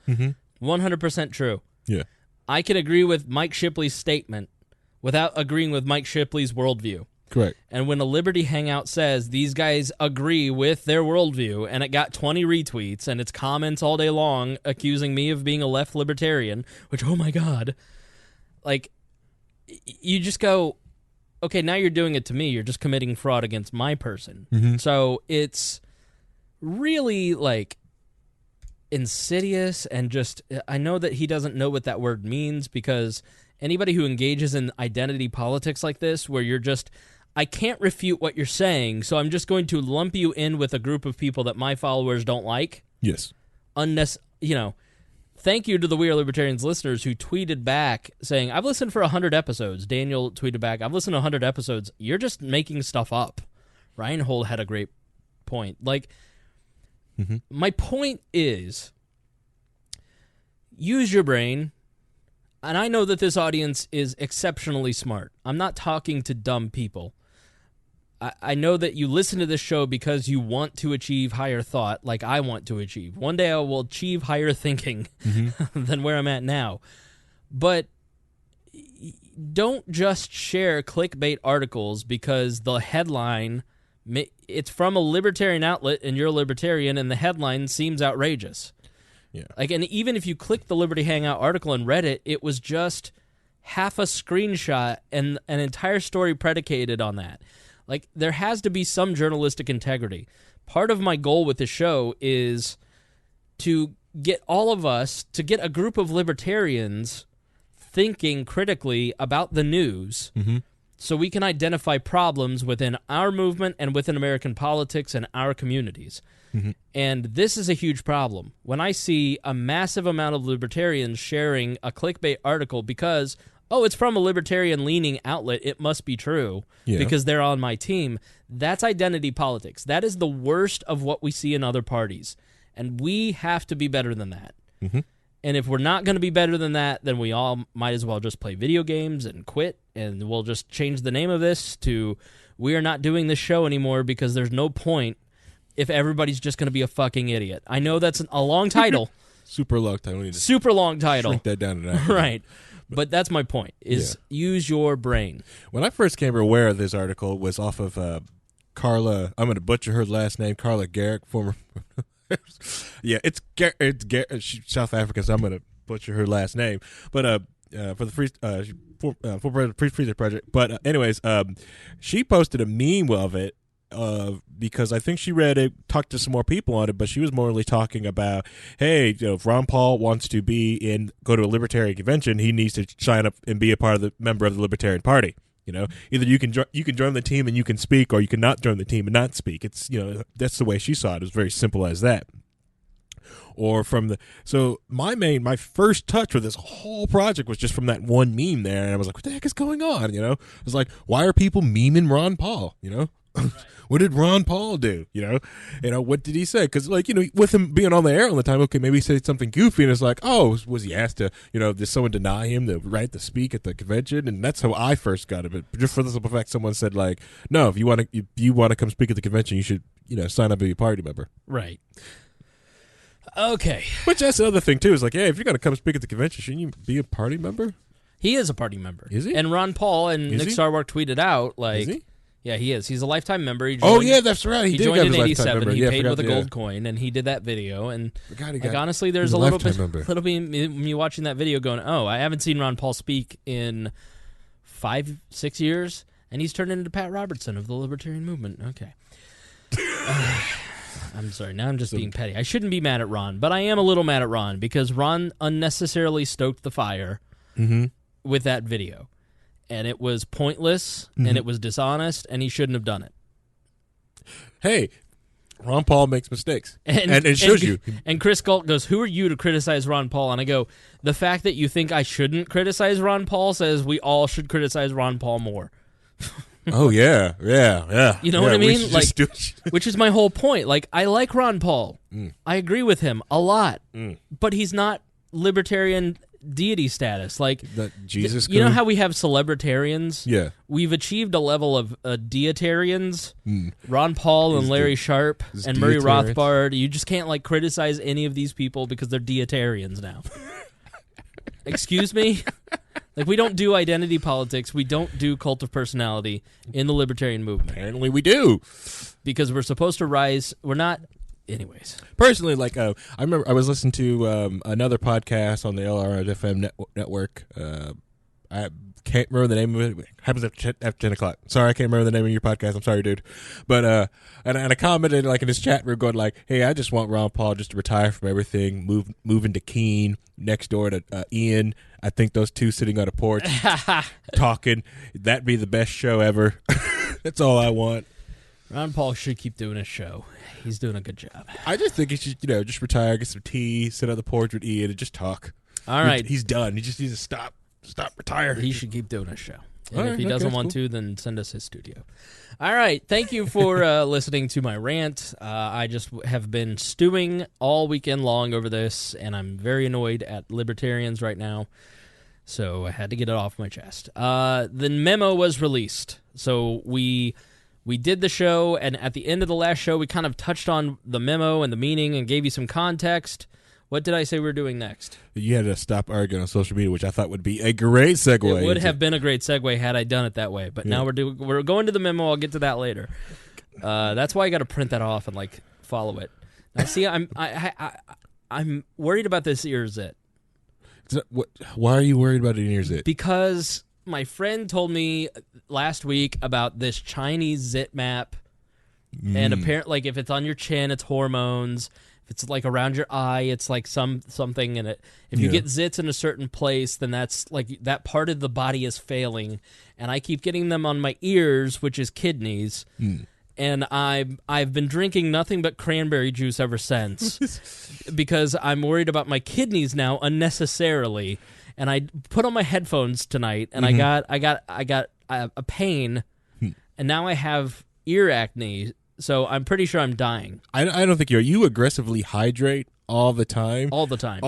100% true. Yeah. I can agree with Mike Shipley's statement without agreeing with Mike Shipley's worldview. Correct. And when a Liberty Hangout says these guys agree with their worldview, and it got 20 retweets, and it's comments all day long accusing me of being a left libertarian, which, oh my God, like, you just go, okay, now you're doing it to me. You're just committing fraud against my person. So it's really, like, insidious, and just, I know that he doesn't know what that word means, because anybody who engages in identity politics like this, where you're just, I can't refute what you're saying, so I'm just going to lump you in with a group of people that my followers don't like. Yes. Thank you to the We Are Libertarians listeners who tweeted back saying, I've listened for 100 episodes. Daniel tweeted back, I've listened to 100 episodes. You're just making stuff up. Ryan Holt had a great point. Like, my point is, use your brain. And I know that this audience is exceptionally smart. I'm not talking to dumb people. I know that you listen to this show because you want to achieve higher thought, like I want to achieve. One day I will achieve higher thinking than where I'm at now. But don't just share clickbait articles because the headline, it's from a libertarian outlet and you're a libertarian and the headline seems outrageous. Yeah. Like, and even if you click the Liberty Hangout article and read it, it was just half a screenshot and an entire story predicated on that. Like, there has to be some journalistic integrity. Part of my goal with the show is to get all of us, to get a group of libertarians thinking critically about the news, so we can identify problems within our movement and within American politics and our communities. And this is a huge problem. When I see a massive amount of libertarians sharing a clickbait article because, it's from a libertarian-leaning outlet, it must be true because they're on my team, that's identity politics. That is the worst of what we see in other parties. And we have to be better than that. And if we're not going to be better than that, then we all might as well just play video games and quit, and we'll just change the name of this to we are not doing this show anymore because there's no point if everybody's just going to be a fucking idiot. I know that's a long title. Super long title. Super long title. Shrink that down to that. Right. But that's my point, is use your brain. When I first came aware of this article, it was off of Carla, I'm going to butcher her last name, Carla Garrick, former... it's she's South African, so I'm going to butcher her last name. But for the Free Freezer Project. But anyways, she posted a meme of it because I think she read it, talked to some more people on it, but she was morally talking about, hey, if Ron Paul wants to go to a libertarian convention, he needs to sign up and be a part of the member of the Libertarian Party. Either you can join the team and you can speak, or you can not join the team and not speak. It's that's the way she saw it. It was very simple as that. Or so my first touch with this whole project was just from that one meme there, and I was like, what the heck is going on? It was like, why are people memeing Ron Paul? What did Ron Paul do? What did he say? Because with him being on the air all the time, okay, maybe he said something goofy, and it's like, was he asked to, did someone deny him the right to speak at the convention? And that's how I first got it. But just for the simple fact, someone said like, no, if you want to come speak at the convention, you should sign up to be a party member. Right. Okay. Which that's the other thing too. Is like, if you're going to come speak at the convention, shouldn't you be a party member? He is a party member. Is he? And Ron Paul and Nick Sarwark tweeted out like. Is he? Yeah, he is. He's a lifetime member. That's right. He joined in '87. He paid with a gold coin, and he did that video. And honestly, there's a little bit me watching that video going, I haven't seen Ron Paul speak in 5-6 years, and he's turned into Pat Robertson of the Libertarian movement. Okay. I'm sorry. Now I'm just being petty. I shouldn't be mad at Ron, but I am a little mad at Ron because Ron unnecessarily stoked the fire with that video. And it was pointless, and it was dishonest, and he shouldn't have done it. Hey, Ron Paul makes mistakes, and it shows you. And Chris Galt goes, who are you to criticize Ron Paul? And I go, the fact that you think I shouldn't criticize Ron Paul says we all should criticize Ron Paul more. Oh, yeah. You know what I mean? Like, which is my whole point. Like, I like Ron Paul. I agree with him a lot, but he's not libertarian deity status. Like, Jesus. You know how we have celebritarians? Yeah. We've achieved a level of deitarians. Ron Paul and Larry Sharp and Murray Rothbard. You just can't criticize any of these people because they're deitarians now. Excuse me? We don't do identity politics. We don't do cult of personality in the libertarian movement. Apparently we do. Because we're supposed to rise. We're not. Anyways. Personally, I remember I was listening to another podcast on the LRFM network. I can't remember the name of it. It happens after 10 o'clock. Sorry, I can't remember the name of your podcast. I'm sorry, dude. But and I commented in his chat room going hey, I just want Ron Paul just to retire from everything, move into Keene next door to Ian. I think those two sitting on a porch talking, that'd be the best show ever. That's all I want. Ron Paul should keep doing his show. He's doing a good job. I just think he should, just retire, get some tea, sit on the porch with Ian, and just talk. All right. He's done. He just needs to stop, retire. He should keep doing his show. And if he doesn't want to, then send us his studio. All right. Thank you for listening to my rant. I just have been stewing all weekend long over this, and I'm very annoyed at libertarians right now. So I had to get it off my chest. The memo was released. So we did the show, and at the end of the last show, we kind of touched on the memo and the meaning and gave you some context. What did I say we were doing next? You had to stop arguing on social media, which I thought would be a great segue. It would have been a great segue had I done it that way, but now we're going to the memo. I'll get to that later. That's why I got to print that off and follow it. Now, see, I'm worried about this ear zit. Why are you worried about it in your zit? Because my friend told me last week about this Chinese zit map, and apparently, like, if it's on your chin, it's hormones. If it's like around your eye, it's like something in it. If you get zits in a certain place, then that's like that part of the body is failing. And I keep getting them on my ears, which is kidneys. And I've been drinking nothing but cranberry juice ever since because I'm worried about my kidneys now unnecessarily. And I put on my headphones tonight, and I got a pain, and now I have ear acne. So I'm pretty sure I'm dying. I don't think you aggressively hydrate all the time. All the time.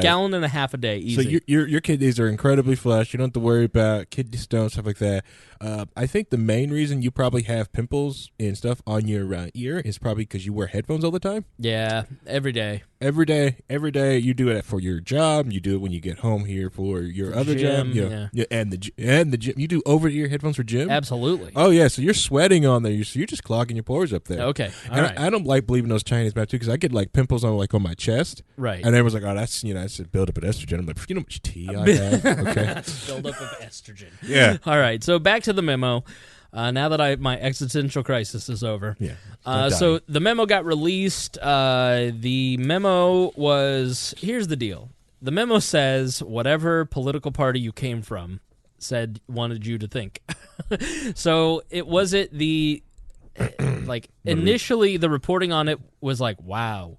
Gallon and a half a day, easy. So your kidneys are incredibly flush. You don't have to worry about kidney stones, stuff like that. I think the main reason you probably have pimples and stuff on your ear is probably because you wear headphones all the time. Yeah, every day. Every day. You do it for your job. You do it when you get home here for your other gym, job. And the gym. You do over-ear headphones for gym? Absolutely. Oh, yeah. So you're sweating on there. So you're just clogging your pores up there. Okay. All right. I don't like believing those Chinese maps, too, because I get, like, pimples on my chest. Right. And everyone's like, oh, that's a buildup of estrogen. I'm like, you know how much tea I have? Okay. Buildup of estrogen. Yeah. All right. So back to the memo. Now that my existential crisis is over. Yeah. So the memo got released. The memo was, here's the deal. The memo says whatever political party you came from wanted you to think. So it wasn't initially the reporting on it was like, wow.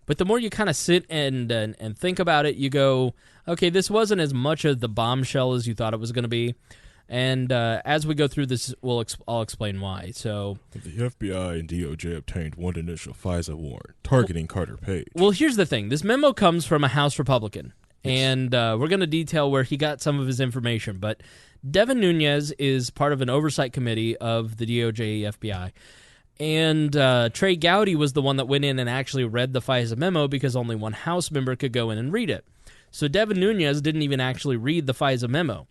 But the more you kind of sit and think about it, you go, okay, this wasn't as much of the bombshell as you thought it was going to be. And as we go through this, I'll explain why. So the FBI and DOJ obtained one initial FISA warrant targeting Carter Page. Well, here's the thing. This memo comes from a House Republican, and we're going to detail where he got some of his information. But Devin Nunes is part of an oversight committee of the DOJ FBI. And Trey Gowdy was the one that went in and actually read the FISA memo because only one House member could go in and read it. So Devin Nunes didn't even actually read the FISA memo.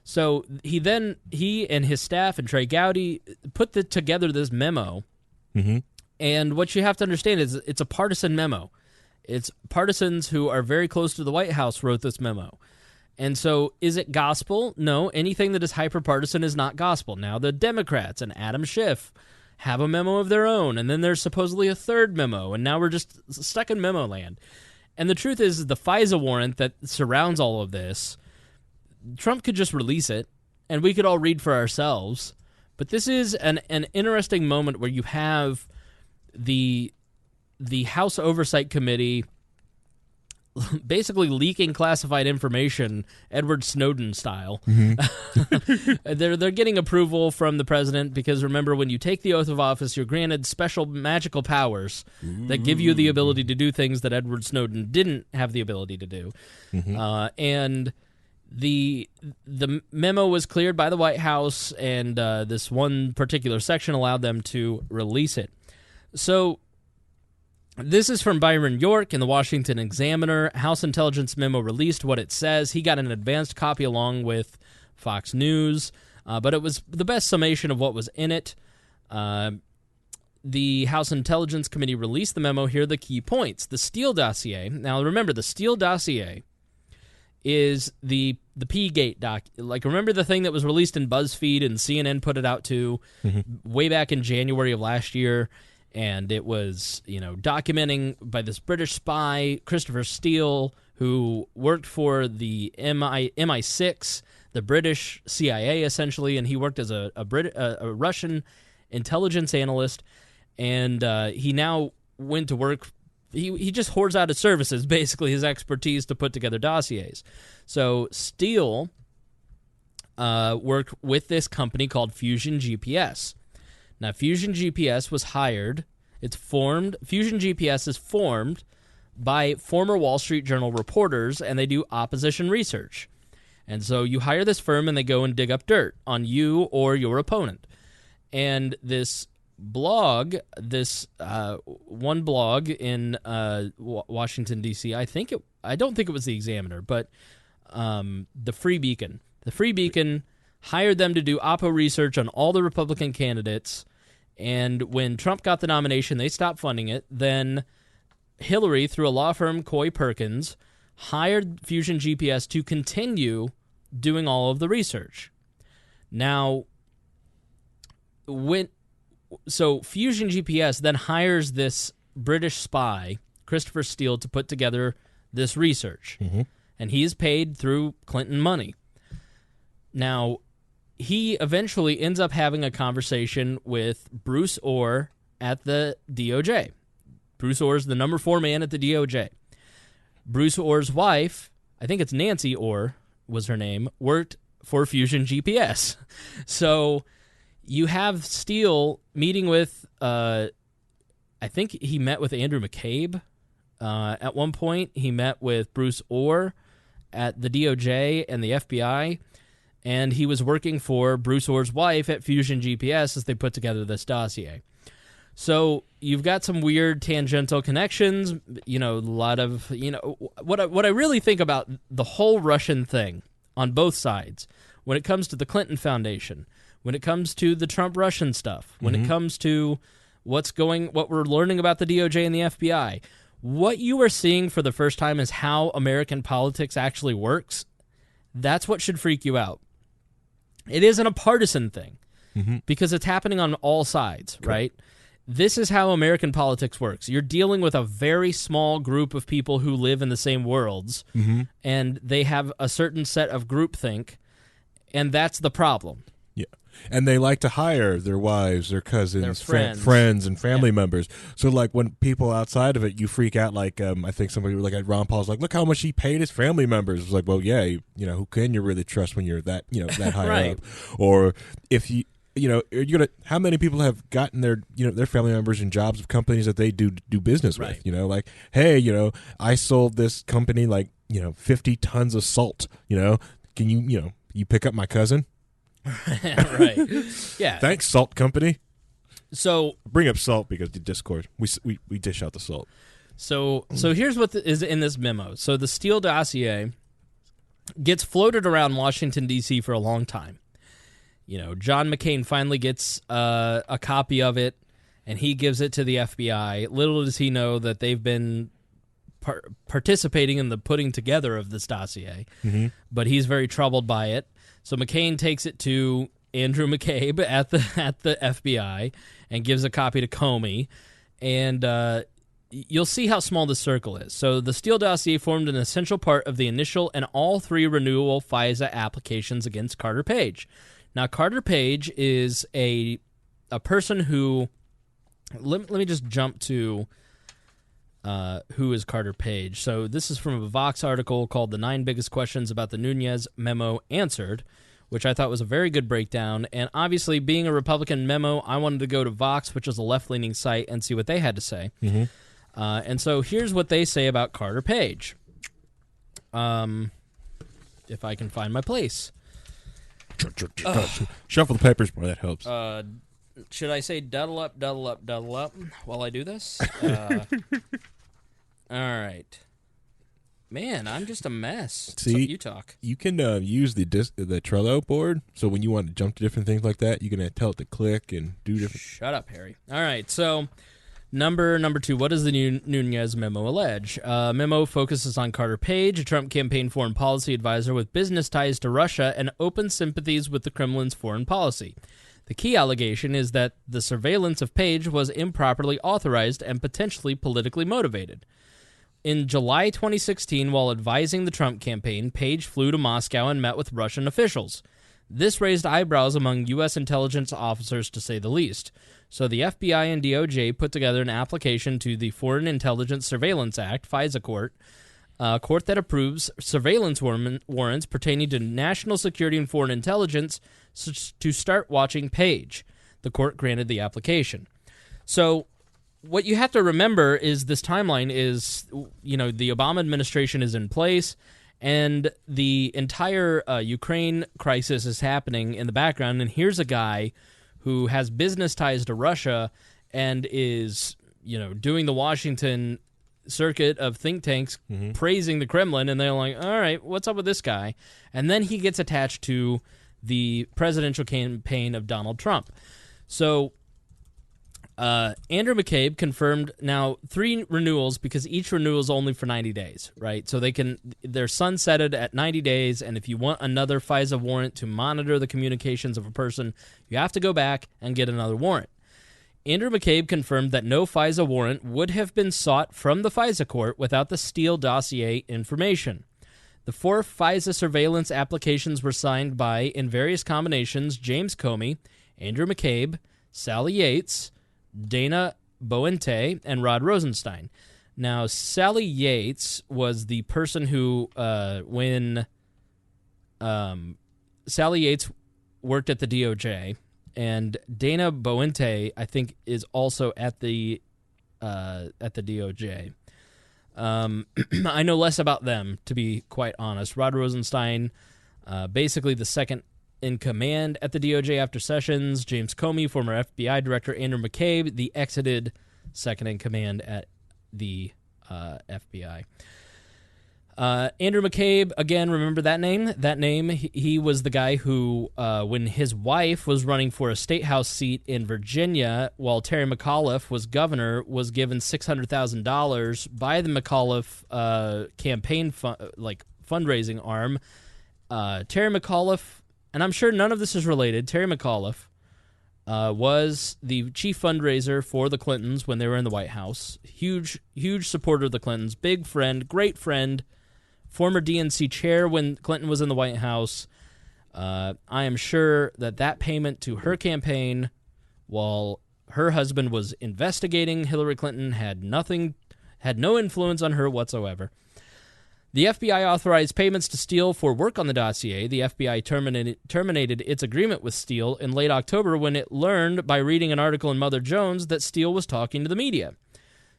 So he and his staff and Trey Gowdy put together this memo. And what you have to understand is it's a partisan memo. It's partisans who are very close to the White House wrote this memo. And so is it gospel? No, anything that is hyper-partisan is not gospel. Now the Democrats and Adam Schiff have a memo of their own, and then there's supposedly a third memo, and now we're just stuck in memo land. And the truth is the FISA warrant that surrounds all of this, Trump could just release it, and we could all read for ourselves. But this is an interesting moment where you have the House Oversight Committee basically leaking classified information, Edward Snowden style. They're getting approval from the president because, remember, when you take the oath of office, you're granted special magical powers that give you the ability to do things that Edward Snowden didn't have the ability to do. And the memo was cleared by the White House, and this one particular section allowed them to release it. So this is from Byron York in the Washington Examiner. House Intelligence Memo released what it says. He got an advanced copy along with Fox News, but it was the best summation of what was in it. The House Intelligence Committee released the memo. Here are the key points. The Steele dossier. Now, remember, the Steele dossier is the P-Gate doc. Like, remember the thing that was released in BuzzFeed and CNN put it out to way back in January of last year? And it was, documenting by this British spy, Christopher Steele, who worked for the MI6, the British CIA, essentially, and he worked as a Russian intelligence analyst, and he now went to work. He just hoards out his services, basically his expertise to put together dossiers. So Steele worked with this company called Fusion GPS. Now, Fusion GPS was hired. Fusion GPS is formed by former Wall Street Journal reporters, and they do opposition research. And so you hire this firm, and they go and dig up dirt on you or your opponent. And this blog, one blog in Washington, D.C., I don't think it was the Examiner, but the Free Beacon. The Free Beacon hired them to do oppo research on all the Republican candidates, and when Trump got the nomination, they stopped funding it. Then Hillary, through a law firm, Coy Perkins, hired Fusion GPS to continue doing all of the research. Now, so Fusion GPS then hires this British spy, Christopher Steele, to put together this research. And he is paid through Clinton money. Now, he eventually ends up having a conversation with Bruce Orr at the DOJ. Bruce Orr is the number 4 man at the DOJ. Bruce Orr's wife, I think it's Nancy Orr was her name, worked for Fusion GPS. So you have Steele meeting with, I think he met with Andrew McCabe. At one point, he met with Bruce Orr at the DOJ and the FBI, and he was working for Bruce Orr's wife at Fusion GPS as they put together this dossier. So you've got some weird tangential connections, a lot of, what I really think about the whole Russian thing on both sides, when it comes to the Clinton Foundation, when it comes to the Trump-Russian stuff, when it comes to what we're learning about the DOJ and the FBI, what you are seeing for the first time is how American politics actually works. That's what should freak you out. It isn't a partisan thing because it's happening on all sides, right? This is how American politics works. You're dealing with a very small group of people who live in the same worlds, and they have a certain set of groupthink, and that's the problem. Yeah. And they like to hire their wives, their cousins, their friends, and family members. So, like, when people outside of it, you freak out. Like, I think somebody, like, at Ron Paul's like, look how much he paid his family members. It's like, well, yeah, who can you really trust when you're that, that high up? Or if you... you're gonna. How many people have gotten their family members in jobs of companies that they do business with? Like, hey, I sold this company 50 tons of salt. Can you pick up my cousin? Right. Yeah. Thanks, salt company. So bring up salt because the Discord we dish out the salt. So here's what is in this memo. So the Steele dossier gets floated around Washington D.C. for a long time. John McCain finally gets a copy of it, and he gives it to the FBI. Little does he know that they've been participating in the putting together of this dossier, but he's very troubled by it. So McCain takes it to Andrew McCabe at the FBI and gives a copy to Comey, and you'll see how small the circle is. So the Steele dossier formed an essential part of the initial and all 3 renewal FISA applications against Carter Page. Now, Carter Page is a person who... Let me just jump to who is Carter Page. So this is from a Vox article called The 9 Biggest Questions About the Nunes Memo Answered, which I thought was a very good breakdown. And obviously, being a Republican memo, I wanted to go to Vox, which is a left-leaning site, and see what they had to say. And so here's what they say about Carter Page. If I can find my place. Shuffle the papers more, that helps. Should I say duddle up while I do this? All right. Man, I'm just a mess. See, so you talk. You can use the Trello board, so when you want to jump to different things like that, you can tell it to click and do different... Shut up, Harry. All right, so number 2, what does the Nunes memo allege? Memo focuses on Carter Page, a Trump campaign foreign policy advisor with business ties to Russia and open sympathies with the Kremlin's foreign policy. The key allegation is that the surveillance of Page was improperly authorized and potentially politically motivated. In July 2016, while advising the Trump campaign, Page flew to Moscow and met with Russian officials. This raised eyebrows among U.S. intelligence officers, to say the least. So the FBI and DOJ put together an application to the Foreign Intelligence Surveillance Act, FISA court, a court that approves surveillance warrants pertaining to national security and foreign intelligence to start watching Page. The court granted the application. So what you have to remember is this timeline is, the Obama administration is in place, and the entire Ukraine crisis is happening in the background, and here's a guy who has business ties to Russia and is, doing the Washington circuit of think tanks praising the Kremlin, and they're like, all right, what's up with this guy? And then he gets attached to the presidential campaign of Donald Trump. So Andrew McCabe confirmed now 3 renewals because each renewal is only for 90 days, right? So they're sunsetted at 90 days, and if you want another FISA warrant to monitor the communications of a person, you have to go back and get another warrant. Andrew McCabe confirmed that no FISA warrant would have been sought from the FISA court without the Steele dossier information. The 4 FISA surveillance applications were signed by, in various combinations, James Comey, Andrew McCabe, Sally Yates, Dana Boente, and Rod Rosenstein. Now, Sally Yates was the person who, when Sally Yates worked at the DOJ, and Dana Boente, I think, is also at the DOJ. I know less about them, to be quite honest. Rod Rosenstein, basically the second in command at the DOJ after Sessions. James Comey, former FBI director. Andrew McCabe, the exited second in command at the FBI. Andrew McCabe, again, remember that name? That name, he was the guy who, when his wife was running for a state house seat in Virginia, while Terry McAuliffe was governor, was given $600,000 by the McAuliffe campaign fundraising arm. Terry McAuliffe, and I'm sure none of this is related, Terry McAuliffe was the chief fundraiser for the Clintons when they were in the White House. Huge supporter of the Clintons. Big friend, great friend. Former DNC chair when Clinton was in the White House. I am sure that payment to her campaign while her husband was investigating Hillary Clinton had no influence on her whatsoever. The FBI authorized payments to Steele for work on the dossier. The FBI terminated its agreement with Steele in late October when it learned by reading an article in Mother Jones that Steele was talking to the media.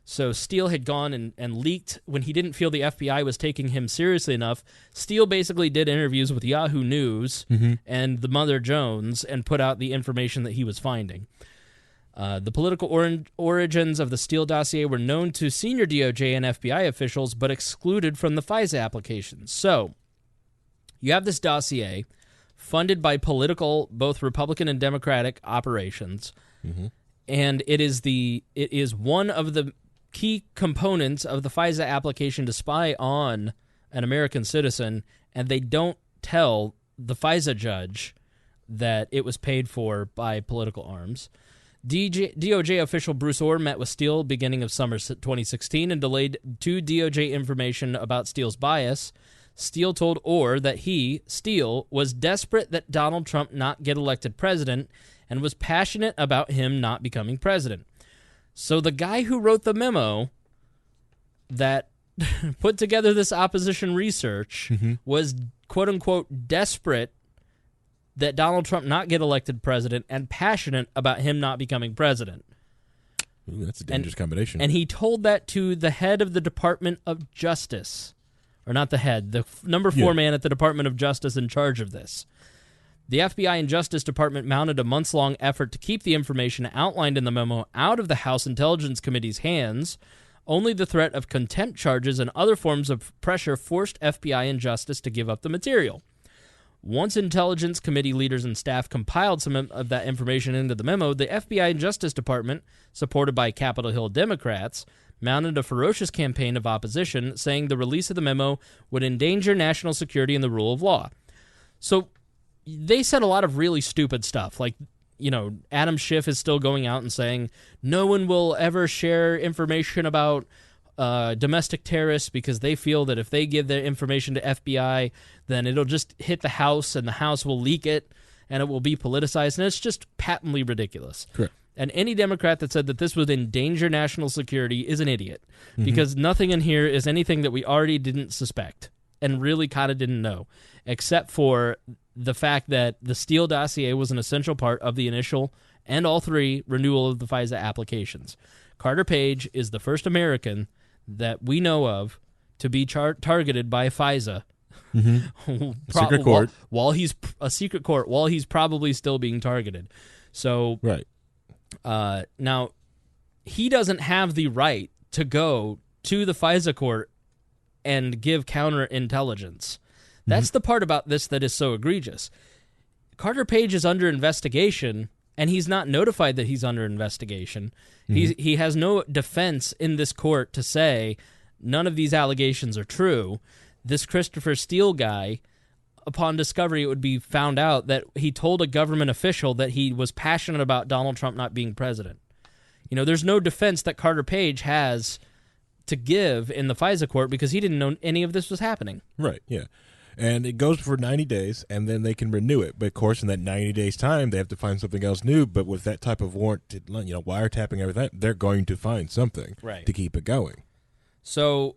So Steele had gone and leaked when he didn't feel the FBI was taking him seriously enough. Steele basically did interviews with Yahoo News and the Mother Jones and put out the information that he was finding. The political origins of the Steele dossier were known to senior DOJ and FBI officials, but excluded from the FISA applications. So you have this dossier funded by political, both Republican and Democratic operations, and it is one of the key components of the FISA application to spy on an American citizen, and they don't tell the FISA judge that it was paid for by political arms. DOJ official Bruce Orr met with Steele beginning of summer 2016 and delayed 2 DOJ information about Steele's bias. Steele told Orr that he, Steele, was desperate that Donald Trump not get elected president and was passionate about him not becoming president. So the guy who wrote the memo that put together this opposition research was, quote-unquote, desperate that Donald Trump not get elected president and passionate about him not becoming president. Ooh, that's a dangerous combination. And he told that to the head of the Department of Justice. Or not the head, the number 4 man at the Department of Justice in charge of this. The FBI and Justice Department mounted a months-long effort to keep the information outlined in the memo out of the House Intelligence Committee's hands. Only the threat of contempt charges and other forms of pressure forced FBI and Justice to give up the material. Once Intelligence Committee leaders and staff compiled some of that information into the memo, the FBI and Justice Department, supported by Capitol Hill Democrats, mounted a ferocious campaign of opposition, saying the release of the memo would endanger national security and the rule of law. So they said a lot of really stupid stuff, like, Adam Schiff is still going out and saying no one will ever share information about domestic terrorists because they feel that if they give their information to FBI, then it'll just hit the House and the House will leak it and it will be politicized. And it's just patently ridiculous. Correct. And any Democrat that said that this would endanger national security is an idiot because nothing in here is anything that we already didn't suspect and really kind of didn't know, except for the fact that the Steele dossier was an essential part of the initial and all 3 renewal of the FISA applications. Carter Page is the first American that we know of to be targeted by FISA. Secret court. While he's a secret court, while he's probably still being targeted. So right. Now, he doesn't have the right to go to the FISA court and give counterintelligence. That's the part about this that is so egregious. Carter Page is under investigation and he's not notified that he's under investigation. He has no defense in this court to say none of these allegations are true. This Christopher Steele guy, upon discovery, it would be found out that he told a government official that he was passionate about Donald Trump not being president. There's no defense that Carter Page has to give in the FISA court because he didn't know any of this was happening. Right, yeah. And it goes for 90 days, and then they can renew it. But, of course, in that 90 days' time, they have to find something else new. But with that type of warrant, wiretapping, everything, they're going to find something to keep it going. So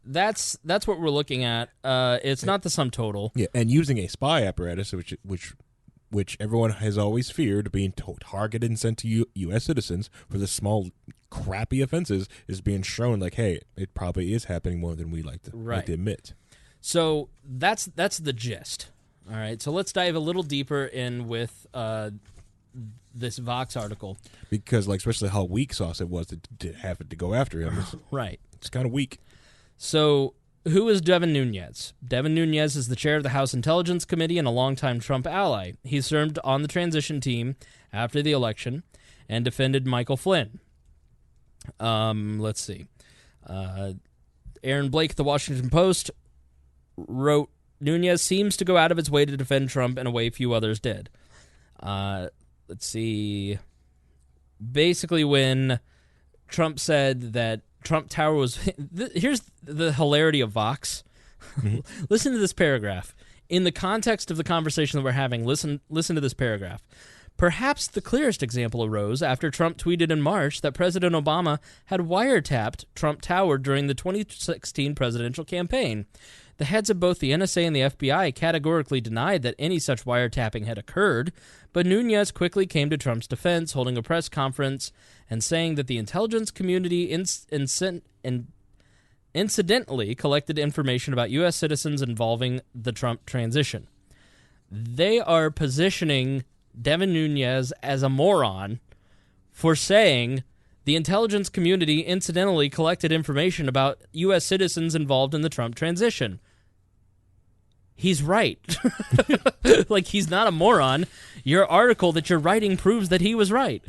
that's what we're looking at. It's not the sum total. Yeah, and using a spy apparatus, which everyone has always feared being targeted and sent to U.S. citizens for the small, crappy offenses, is being shown like, hey, it probably is happening more than we like to admit. So that's the gist. All right, so let's dive a little deeper in with this Vox article. Because, especially how weak sauce it was to have it to go after him. Right. It's kind of weak. So who is Devin Nunes? Devin Nunes is the chair of the House Intelligence Committee and a longtime Trump ally. He served on the transition team after the election and defended Michael Flynn. Let's see. Aaron Blake, The Washington Post, wrote, Nunes seems to go out of its way to defend Trump in a way few others did. Let's see. Basically, when Trump said that Trump Tower was... Here's the hilarity of Vox. Listen to this paragraph. In the context of the conversation that we're having, listen to this paragraph. Perhaps the clearest example arose after Trump tweeted in March that President Obama had wiretapped Trump Tower during the 2016 presidential campaign. The heads of both the NSA and the FBI categorically denied that any such wiretapping had occurred, but Nunes quickly came to Trump's defense, holding a press conference and saying that the intelligence community incidentally collected information about U.S. citizens involving the Trump transition. They are positioning Devin Nunes as a moron for saying the intelligence community incidentally collected information about U.S. citizens involved in the Trump transition. He's right. He's not a moron. Your article that you're writing proves that he was right.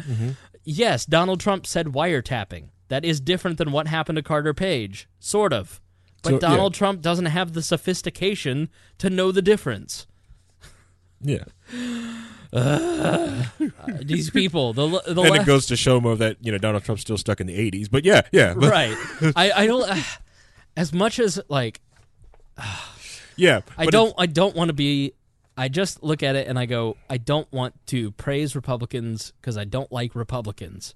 Yes, Donald Trump said wiretapping. That is different than what happened to Carter Page. Sort of. But Donald Trump doesn't have the sophistication to know the difference. Yeah. These people. And it goes to show more that Donald Trump's still stuck in the 80s. But yeah. Right. I don't... as much as, I don't want to be... I just look at it and I go, I don't want to praise Republicans because I don't like Republicans.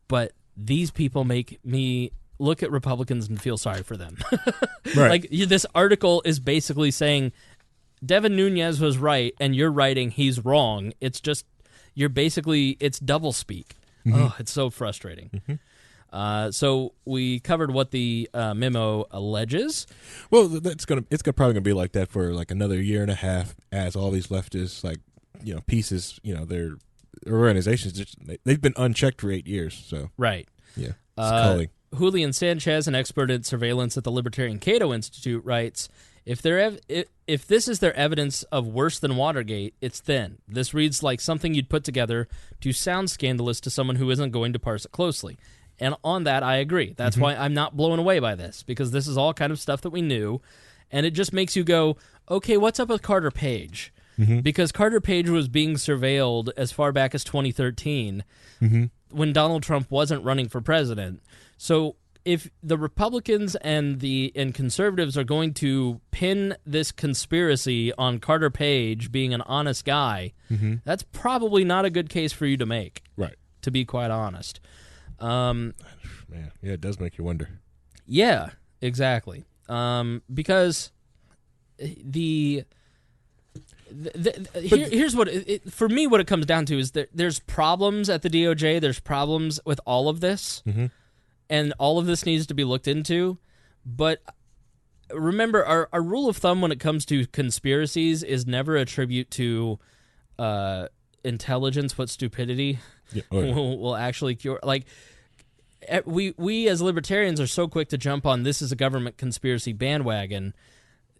But these people make me look at Republicans and feel sorry for them. Right. This article is basically saying Devin Nunes was right and you're writing he's wrong. It's just, it's doublespeak. Oh, it's so frustrating. So we covered what the memo alleges. Well, it's probably gonna be like that for another year and a half, as all these leftists pieces, their organizations they've been unchecked for 8 years. So right, yeah. Julian Sanchez, an expert in surveillance at the Libertarian Cato Institute, writes, If this is their evidence of worse than Watergate, it's thin. This reads like something you'd put together to sound scandalous to someone who isn't going to parse it closely. And on that, I agree. That's why I'm not blown away by this, because this is all kind of stuff that we knew, and it just makes you go, okay, what's up with Carter Page? Because Carter Page was being surveilled as far back as 2013 when Donald Trump wasn't running for president. So if the Republicans and conservatives are going to pin this conspiracy on Carter Page being an honest guy, that's probably not a good case for you to make. Right. To be quite honest. Man, yeah, it does make you wonder. Yeah, exactly. Because here's what for me what it comes down to is that there's problems at the DOJ. There's problems with all of this, and all of this needs to be looked into. But remember, our rule of thumb when it comes to conspiracies is never attribute to intelligence what stupidity will actually cure. We as libertarians are so quick to jump on this is a government conspiracy bandwagon.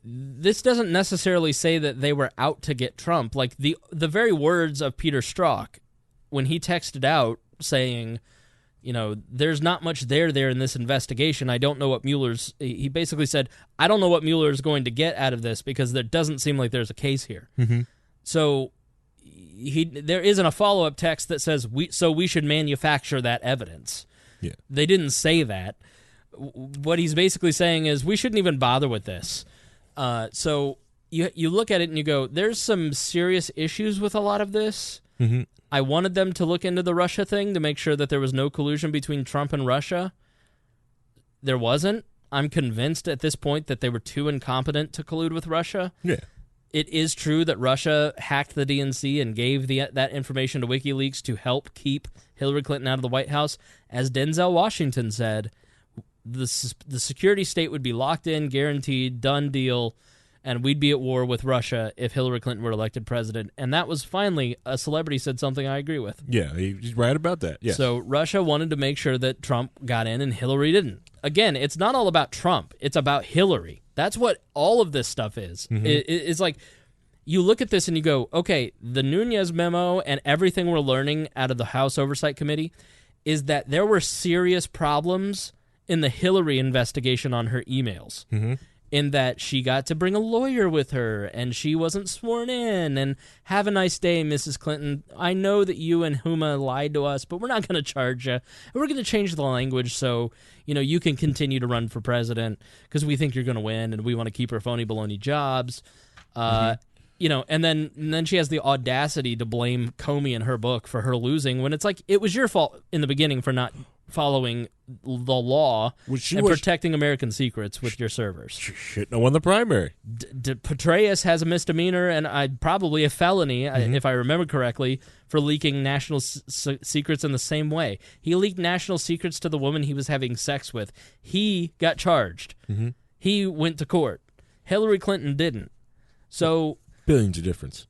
This doesn't necessarily say that they were out to get Trump. The very words of Peter Strzok when he texted out saying, there's not much there in this investigation. I don't know what Mueller's... He basically said, I don't know what Mueller is going to get out of this because there doesn't seem like there's a case here. Mm-hmm. So there isn't a follow-up text that says, we should manufacture that evidence. Yeah. They didn't say that. What he's basically saying is we shouldn't even bother with this. So you look at it and you go, there's some serious issues with a lot of this. Mm-hmm. I wanted them to look into the Russia thing to make sure that there was no collusion between Trump and Russia. There wasn't. I'm convinced at this point that they were too incompetent to collude with Russia. Yeah. It is true that Russia hacked the DNC and gave that information to WikiLeaks to help keep Hillary Clinton out of the White House. As Denzel Washington said, the security state would be locked in, guaranteed, done deal, and we'd be at war with Russia if Hillary Clinton were elected president. And that was finally, a celebrity said something I agree with. Yeah, he's right about that. Yes. So Russia wanted to make sure that Trump got in and Hillary didn't. Again, it's not all about Trump. It's about Hillary. That's what all of this stuff is. Mm-hmm. It's like, you look at this and you go, okay, the Nunes Memo and everything we're learning out of the House Oversight Committee is that there were serious problems in the Hillary investigation on her emails. Mm-hmm. In that she got to bring a lawyer with her, and she wasn't sworn in, and have a nice day, Mrs. Clinton. I know that you and Huma lied to us, but we're not going to charge you. And we're going to change the language so, you can continue to run for president because we think you're going to win, and we want to keep our phony baloney jobs. And then she has the audacity to blame Comey in her book for her losing when it's like, it was your fault in the beginning for not following the law and protecting American secrets with your servers. She shouldn't have won the primary. Petraeus has a misdemeanor and probably a felony, if I remember correctly, for leaking national secrets in the same way. He leaked national secrets to the woman he was having sex with. He got charged. Mm-hmm. He went to court. Hillary Clinton didn't. So... Billions of difference.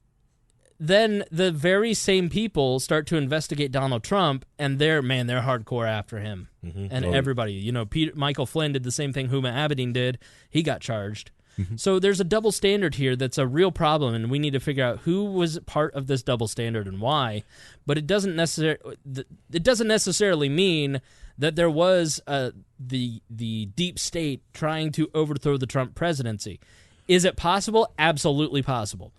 Then the very same people start to investigate Donald Trump, and they're hardcore after him. Mm-hmm. And everybody, Michael Flynn did the same thing Huma Abedin did. He got charged. Mm-hmm. So there's a double standard here that's a real problem, and we need to figure out who was part of this double standard and why. But it doesn't necessarily mean that there was the deep state trying to overthrow the Trump presidency. Is it possible? Absolutely possible.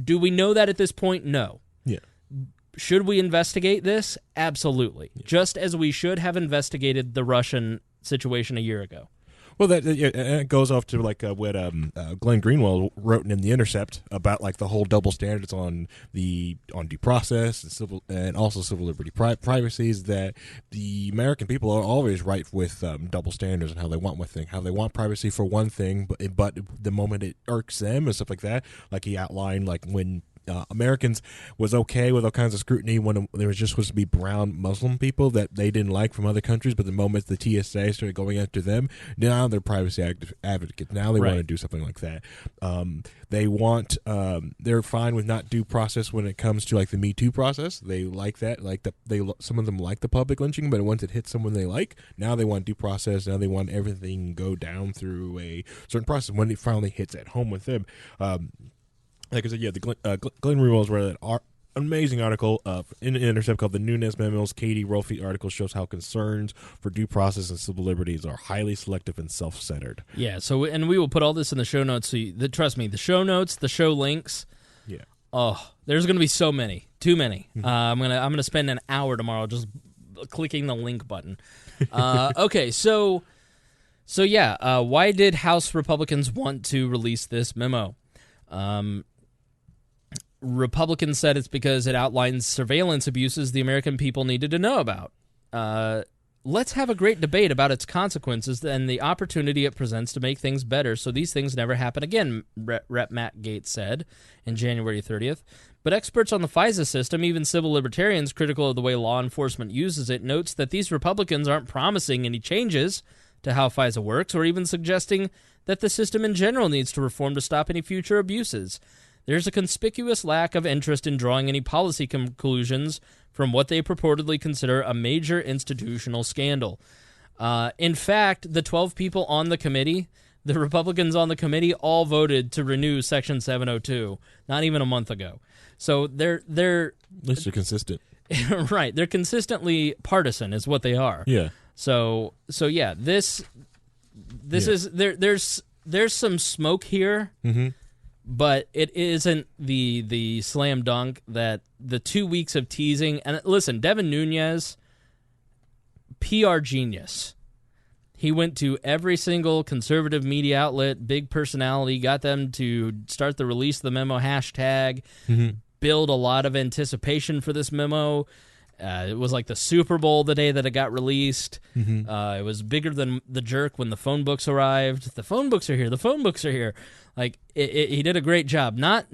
Do we know that at this point? No. Yeah. Should we investigate this? Absolutely. Yeah. Just as we should have investigated the Russian situation a year ago. Well, that goes off to like what Glenn Greenwald wrote in The Intercept about like the whole double standards on due process and civil liberty privacy, is that the American people are always rife with double standards and how they want one thing, how they want privacy for one thing, but the moment it irks them and stuff like that, like he outlined, like when Americans was okay with all kinds of scrutiny when there was just supposed to be brown Muslim people that they didn't like from other countries, but the moment the TSA started going after them, now they're privacy advocates. Now they want to do something like that. They're fine with not due process when it comes to like the Me Too process. They like that. Some of them like the public lynching, but once it hits someone they like, now they want due process. Now they want everything go down through a certain process when it finally hits at home with them. Like I said, the Glenn Greenwald wrote an amazing article in Intercept called The Nunes Memos. Katie Rolfe article shows how concerns for due process and civil liberties are highly selective and self-centered. Yeah, and we will put all this in the show notes. So trust me, the show notes, the show links. Yeah. Oh, there's going to be so many. Too many. Mm-hmm. I'm gonna spend an hour tomorrow just clicking the link button. Okay, so why did House Republicans want to release this memo? Republicans said it's because it outlines surveillance abuses the American people needed to know about. Let's have a great debate about its consequences and the opportunity it presents to make things better so these things never happen again, Rep. Matt Gaetz said in January 30th. But experts on the FISA system, even civil libertarians critical of the way law enforcement uses it, notes that these Republicans aren't promising any changes to how FISA works or even suggesting that the system in general needs to reform to stop any future abuses. There's a conspicuous lack of interest in drawing any policy conclusions from what they purportedly consider a major institutional scandal. In fact, the 12 people on the committee, the Republicans on the committee, all voted to renew Section 702, not even a month ago. So they're at least they're consistent. Right. They're consistently partisan is what they are. Yeah. So yeah, this is there's some smoke here, but it isn't the slam dunk that the 2 weeks of teasing. And listen, Devin Nunes, PR genius. He went to every single conservative media outlet, big personality, got them to start the release of the memo hashtag, build a lot of anticipation for this memo. It was like the Super Bowl the day that it got released. It was bigger than the jerk when the phone books arrived. The phone books are here. The phone books are here. Like he did a great job. Not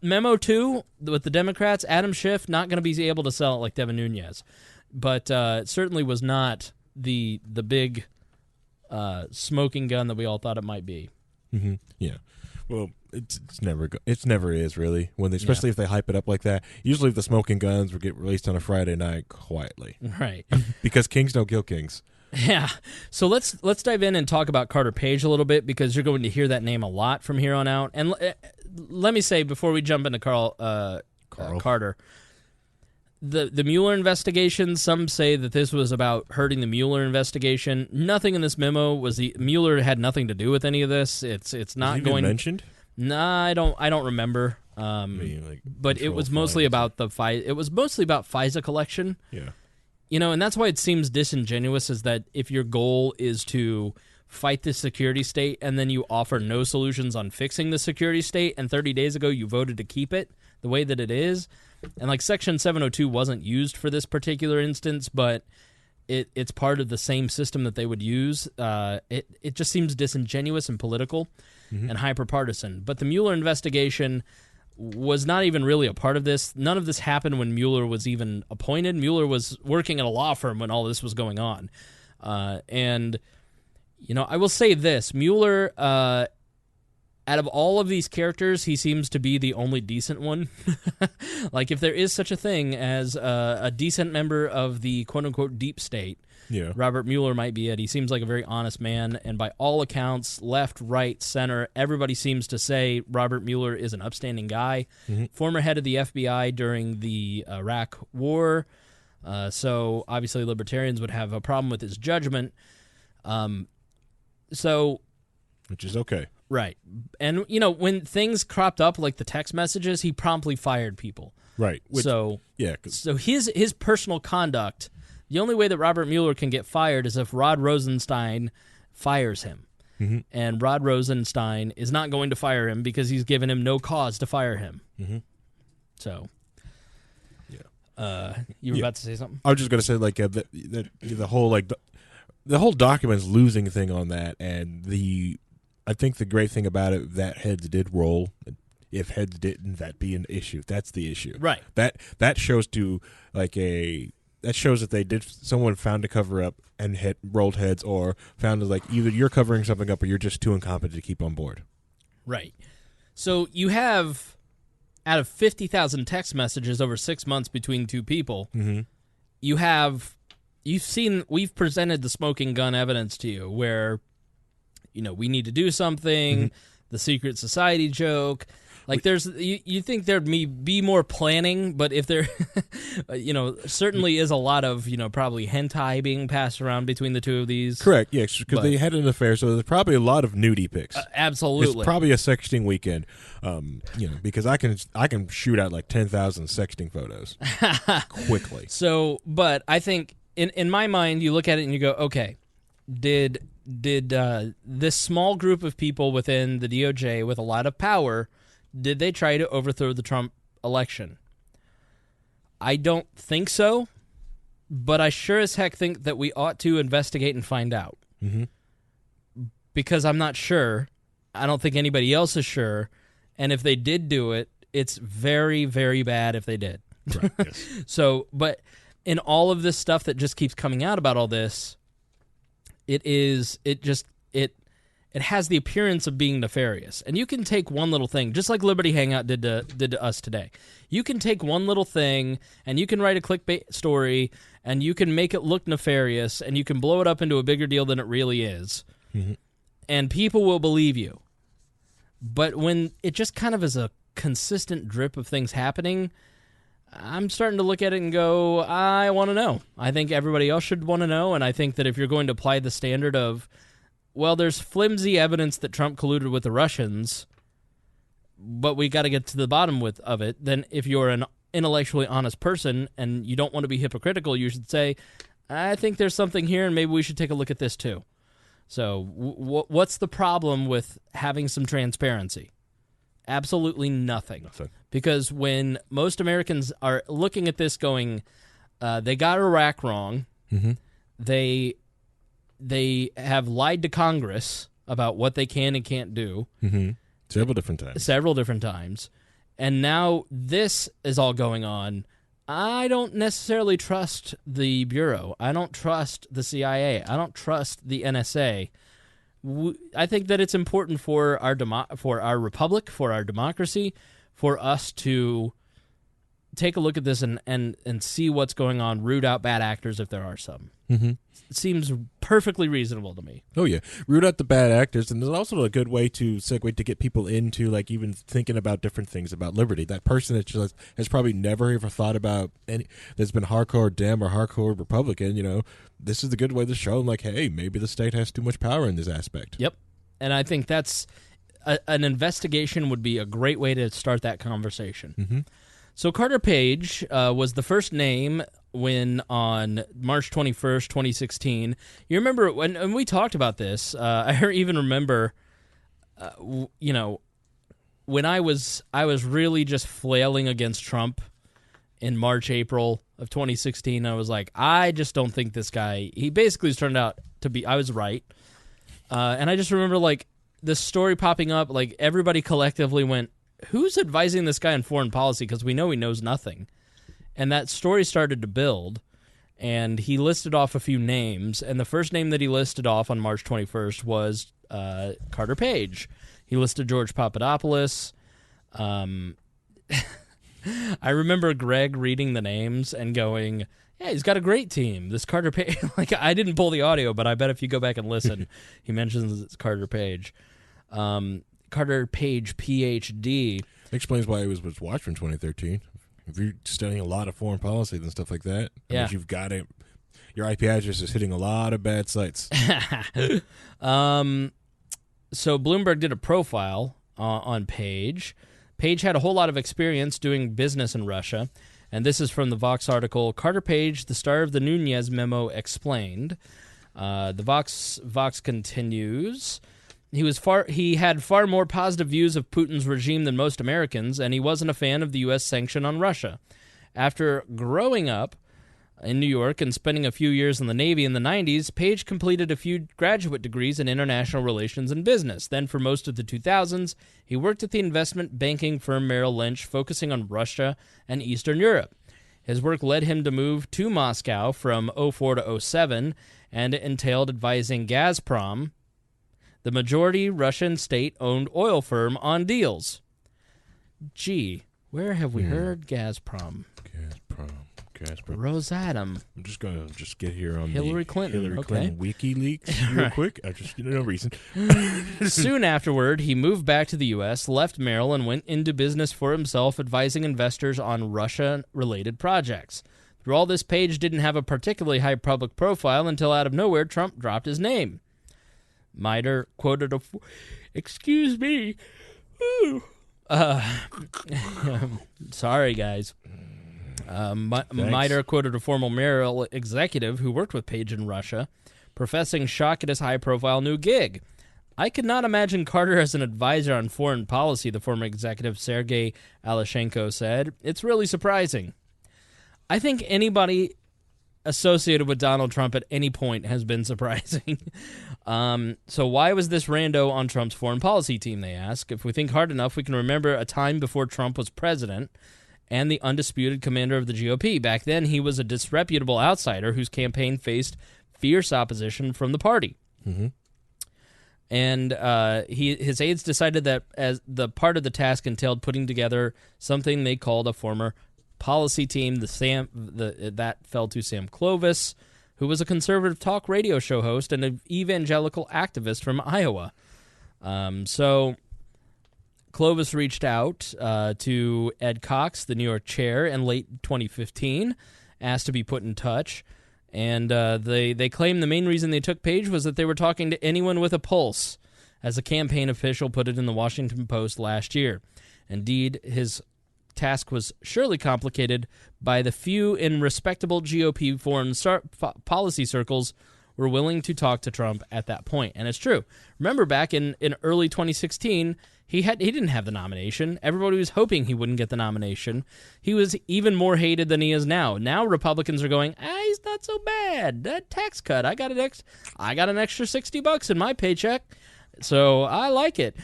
Memo 2 with the Democrats. Adam Schiff not going to be able to sell it like Devin Nunes, but it certainly was not the big smoking gun that we all thought it might be. Yeah. Well, it's never is really especially if they hype it up like that. Usually, the smoking guns will get released on a Friday night quietly, right? Because kings don't kill kings. Yeah. So let's dive in and talk about Carter Page a little bit, because you're going to hear that name a lot from here on out. And let me say before we jump into Carter, the Mueller investigation. Some say that this was about hurting the Mueller investigation. Nothing in this memo was Mueller had nothing to do with any of this. It's not going mentioned. Nah, I don't remember. But it was mostly about it was mostly about FISA collection. Yeah. And that's why it seems disingenuous, is that if your goal is to fight the security state and then you offer no solutions on fixing the security state, and 30 days ago you voted to keep it the way that it is, and like Section 702 wasn't used for this particular instance, but it's part of the same system that they would use. It just seems disingenuous and political and hyper-partisan. But the Mueller investigation was not even really a part of this. None of this happened when Mueller was even appointed. Mueller was working at a law firm when all this was going on. And, I will say this. Mueller, out of all of these characters, he seems to be the only decent one. Like, if there is such a thing as a decent member of the quote-unquote deep state, yeah, Robert Mueller might be it. He seems like a very honest man, and by all accounts, left, right, center, everybody seems to say Robert Mueller is an upstanding guy. Former head of the FBI during the Iraq War, so obviously libertarians would have a problem with his judgment. Which is okay. Right. And, when things cropped up, like the text messages, he promptly fired people. Right. So his personal conduct, the only way that Robert Mueller can get fired is if Rod Rosenstein fires him. And Rod Rosenstein is not going to fire him because he's given him no cause to fire him. So, yeah. You were about to say something? I was just going to say, like, the whole document's losing thing on that, and I think the great thing about it, that heads did roll. If heads didn't, that'd be an issue. That's the issue. Right. That shows that someone found a cover up and rolled heads, or found like either you're covering something up or you're just too incompetent to keep on board. Right. So you have, out of 50,000 text messages over 6 months between two people, we've presented the smoking gun evidence to you where, we need to do something, the secret society joke. Like, you think there'd be more planning, but if there, certainly is a lot of, probably hentai being passed around between the two of these. Correct, yes, because they had an affair, so there's probably a lot of nudie pics. Absolutely. It's probably a sexting weekend, because I can shoot out like 10,000 sexting photos quickly. So, but I think, in my mind, you look at it and you go, okay, did this small group of people within the DOJ with a lot of power, did they try to overthrow the Trump election? I don't think so, but I sure as heck think that we ought to investigate and find out. Because I'm not sure. I don't think anybody else is sure. And if they did do it, it's very, very bad if they did. Right, yes. So, but in all of this stuff that just keeps coming out about all this, it has the appearance of being nefarious. And you can take one little thing, just like Liberty Hangout did to us today. You can take one little thing, and you can write a clickbait story, and you can make it look nefarious, and you can blow it up into a bigger deal than it really is. And people will believe you. But when it just kind of is a consistent drip of things happening, I'm starting to look at it and go, I want to know. I think everybody else should want to know, and I think that if you're going to apply the standard of, well, there's flimsy evidence that Trump colluded with the Russians, but we got to get to the bottom of it, then if you're an intellectually honest person and you don't want to be hypocritical, you should say, I think there's something here, and maybe we should take a look at this too. So what's the problem with having some transparency? Absolutely nothing. Because when most Americans are looking at this going, they got Iraq wrong, they have lied to Congress about what they can and can't do. Several different times. And now this is all going on. I don't necessarily trust the Bureau. I don't trust the CIA. I don't trust the NSA. I think that it's important for our republic, for our democracy, for us to take a look at this and see what's going on, root out bad actors if there are some. It seems perfectly reasonable to me. Oh, yeah. Root out the bad actors, and there's also a good way to segue to get people into, like, even thinking about different things about liberty. That person that just has probably never ever thought about that's been hardcore Dem or hardcore Republican, this is the good way to show them, like, hey, maybe the state has too much power in this aspect. Yep. And I think that's an investigation would be a great way to start that conversation. So Carter Page was the first name when on March 21st, 2016. You remember when we talked about this, I even remember, when I was really just flailing against Trump in March, April of 2016. I was like, I just don't think this guy, he basically turned out to be, I was right. And I just remember, like, this story popping up, like, everybody collectively went, who's advising this guy on foreign policy? Because we know he knows nothing. And that story started to build, and he listed off a few names, and the first name that he listed off on March 21st was Carter Page. He listed George Papadopoulos. I remember Greg reading the names and going, yeah, he's got a great team. This Carter Page, like, I didn't pull the audio, but I bet if you go back and listen, he mentions it's Carter Page. Carter Page, Ph.D. Explains why he was watched from 2013. If you're studying a lot of foreign policy and stuff like that, yeah, you've got it. Your IP address is hitting a lot of bad sites. So Bloomberg did a profile on Page. Page had a whole lot of experience doing business in Russia, and this is from the Vox article, Carter Page, the star of the Nunes Memo, explained. The Vox continues. He had far more positive views of Putin's regime than most Americans, and he wasn't a fan of the U.S. sanction on Russia. After growing up in New York and spending a few years in the Navy in the 90s, Page completed a few graduate degrees in international relations and business. Then for most of the 2000s, he worked at the investment banking firm Merrill Lynch, focusing on Russia and Eastern Europe. His work led him to move to Moscow from 2004 to 2007, and it entailed advising Gazprom, the majority Russian state-owned oil firm, on deals. Gee, where have we heard Gazprom? Gazprom. Rosatom. I'm just going to get here on Hillary Clinton. Hillary Clinton WikiLeaks real quick. I just, no reason. Soon afterward, he moved back to the U.S., left Merrill, and went into business for himself, advising investors on Russia-related projects. Through all this, Page didn't have a particularly high public profile until out of nowhere, Trump dropped his name. Miter quoted excuse me. Sorry, guys. Miter quoted a former Merrill executive who worked with Page in Russia, professing shock at his high-profile new gig. I could not imagine Carter as an advisor on foreign policy, the former executive Sergei Alashenko said. It's really surprising. I think anybody associated with Donald Trump at any point has been surprising. So why was this rando on Trump's foreign policy team, they ask? If we think hard enough, we can remember a time before Trump was president and the undisputed commander of the GOP. Back then, he was a disreputable outsider whose campaign faced fierce opposition from the party. And his aides decided that as the part of the task entailed putting together something they called a former policy team. That fell to Sam Clovis, who was a conservative talk radio show host and an evangelical activist from Iowa. So Clovis reached out to Ed Cox, the New York chair, in late 2015, asked to be put in touch. And they claim the main reason they took Page was that they were talking to anyone with a pulse, as a campaign official put it in the Washington Post last year. Indeed, his task was surely complicated by the few in respectable GOP foreign policy circles were willing to talk to Trump at that point. And it's true. Remember back in early 2016, he didn't have the nomination. Everybody was hoping he wouldn't get the nomination. He was even more hated than he is now. Now Republicans are going, he's not so bad. That tax cut, I got an extra $60 in my paycheck, so I like it.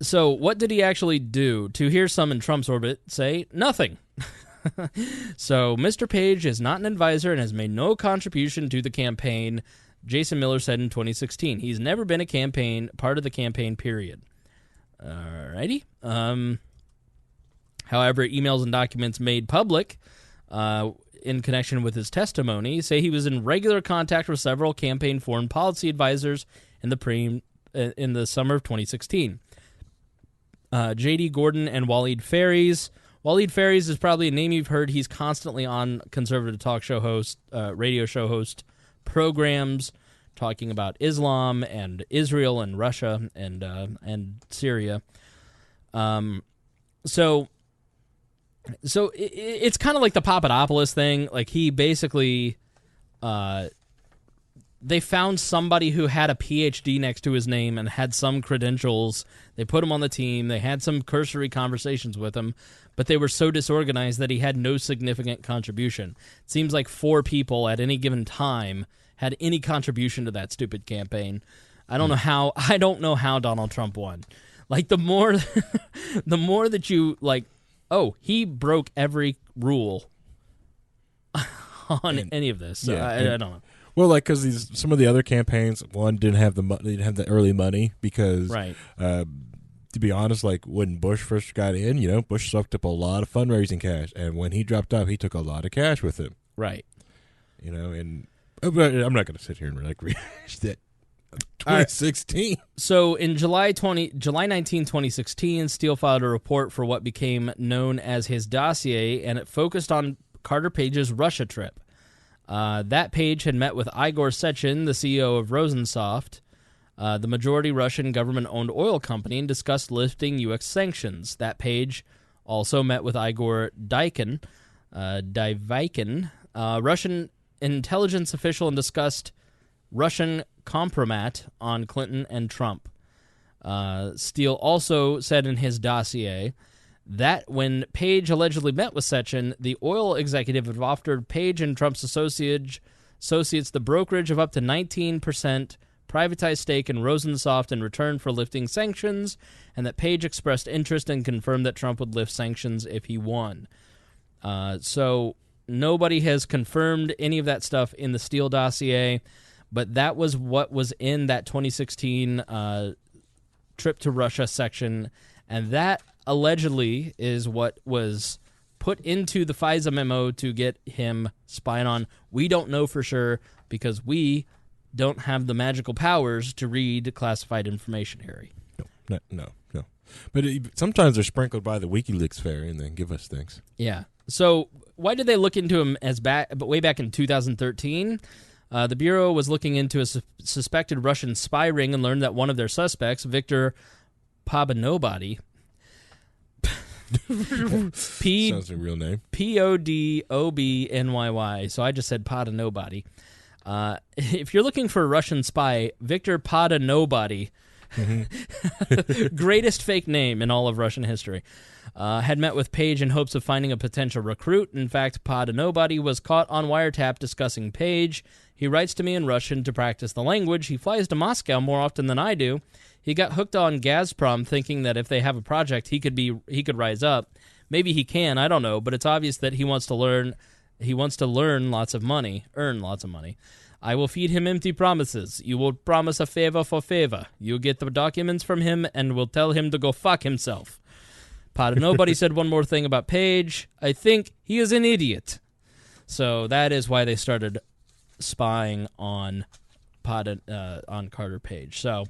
So what did he actually do? To hear some in Trump's orbit say, nothing. So Mr. Page is not an advisor and has made no contribution to the campaign, Jason Miller said in 2016. He's never been part of the campaign, period. Alrighty. However, emails and documents made public in connection with his testimony say he was in regular contact with several campaign foreign policy advisors in the summer of 2016. J.D. Gordon and Waleed Faries. Waleed Faries is probably a name you've heard. He's constantly on conservative talk show host, radio show host programs talking about Islam and Israel and Russia and Syria. So it's kind of like the Papadopoulos thing. Like he basically, they found somebody who had a PhD next to his name and had some credentials. They put him on the team. They had some cursory conversations with him, but they were so disorganized that he had no significant contribution. It seems like 4 people at any given time had any contribution to that stupid campaign. I don't know how Donald Trump won. Like the more that you like, he broke every rule on any of this. So I don't know. Well, like because some of the other campaigns, one didn't have the early money because, right. To be honest, like when Bush first got in, Bush sucked up a lot of fundraising cash, and when he dropped out, he took a lot of cash with him. Right. And I'm not going to sit here and rehash that. 2016. So in July 19, 2016, Steele filed a report for what became known as his dossier, and it focused on Carter Page's Russia trip. That Page had met with Igor Sechin, the CEO of Rosensoft, the majority Russian government-owned oil company, and discussed lifting U.S. sanctions. That Page also met with Igor Daikin, Russian intelligence official, and discussed Russian compromat on Clinton and Trump. Steele also said in his dossier that when Page allegedly met with Sechin, the oil executive had offered Page and Trump's associates the brokerage of up to 19% privatized stake in Rosensoft in return for lifting sanctions, and that Page expressed interest and confirmed that Trump would lift sanctions if he won. So nobody has confirmed any of that stuff in the Steele dossier, but that was what was in that 2016 trip to Russia section, and that allegedly is what was put into the FISA memo to get him spied on. We don't know for sure because we don't have the magical powers to read classified information, Harry. No. But sometimes they're sprinkled by the WikiLeaks fairy and then give us things. Yeah. So why did they look into him way back in 2013? The Bureau was looking into a suspected Russian spy ring and learned that one of their suspects, Victor Podonobody, sounds a real name. Podobnyy. So I just said Podonobody. If you're looking for a Russian spy, Victor Podonobody, greatest fake name in all of Russian history, had met with Page in hopes of finding a potential recruit. In fact, Podonobody was caught on wiretap discussing Page. He writes to me in Russian to practice the language. He flies to Moscow more often than I do. He got hooked on Gazprom, thinking that if they have a project, he could rise up. Maybe he can, I don't know, but it's obvious that he wants to learn. He wants to earn lots of money. I will feed him empty promises. You will promise a favor for favor. You get the documents from him and will tell him to go fuck himself. Nobody said one more thing about Page. I think he is an idiot. So that is why they started spying on Carter Page. So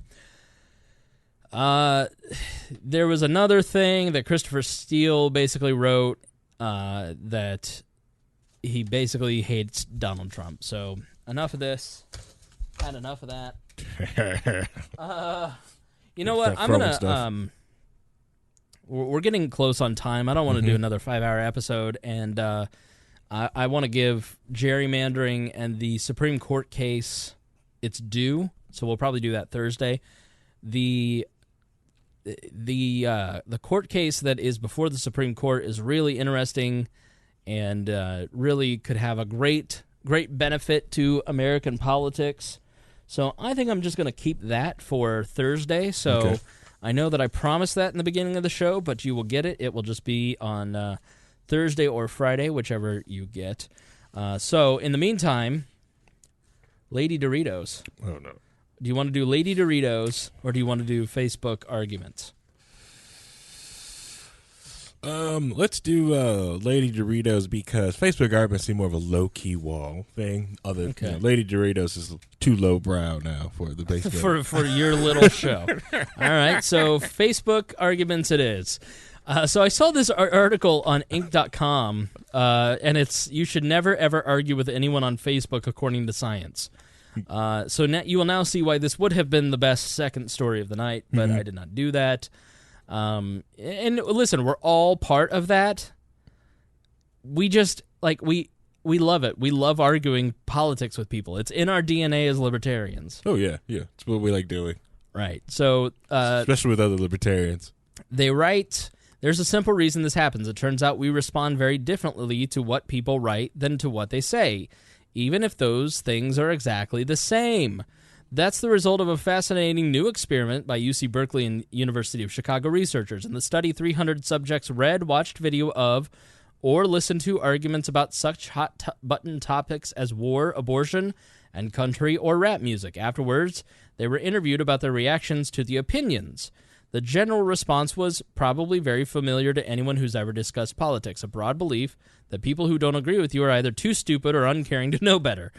There was another thing that Christopher Steele basically wrote that he basically hates Donald Trump. So enough of this. Had enough of that. You know what? I'm gonna. We're getting close on time. I don't want to do another 5-hour episode, and I want to give gerrymandering and the Supreme Court case its due. So we'll probably do that Thursday. The court case that is before the Supreme Court is really interesting, and really could have a great benefit to American politics. So I think I'm just going to keep that for Thursday. So okay. I know that I promised that in the beginning of the show, but you will get it. It will just be on Thursday or Friday, whichever you get. So in the meantime, Lady Doritos. Oh, no. Do you want to do Lady Doritos, or do you want to do Facebook arguments? Let's do Lady Doritos, because Facebook arguments seem more of a low-key wall thing. Lady Doritos is too lowbrow now for the basement. for your little show. All right, so Facebook arguments it is. So I saw this article on Inc.com, and it's you should never ever argue with anyone on Facebook according to science. So now, you will now see why this would have been the best second story of the night, but I did not do that. And listen, we're all part of that. We just, we love it. We love arguing politics with people. It's in our DNA as libertarians. Oh, yeah. It's what we like doing. Right. So, especially with other libertarians. They write, there's a simple reason this happens. It turns out we respond very differently to what people write than to what they say, even if those things are exactly the same. That's the result of a fascinating new experiment by UC Berkeley and University of Chicago researchers. In the study, 300 subjects read, watched video of, or listened to arguments about such hot-button topics as war, abortion, and country or rap music. Afterwards, they were interviewed about their reactions to the opinions. The general response was probably very familiar to anyone who's ever discussed politics, a broad belief that people who don't agree with you are either too stupid or uncaring to know better.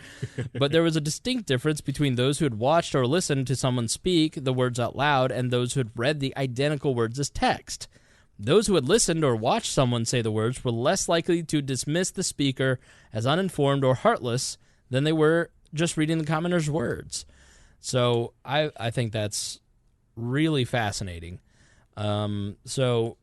But there was a distinct difference between those who had watched or listened to someone speak the words out loud and those who had read the identical words as text. Those who had listened or watched someone say the words were less likely to dismiss the speaker as uninformed or heartless than they were just reading the commenter's words. So I think that's really fascinating. So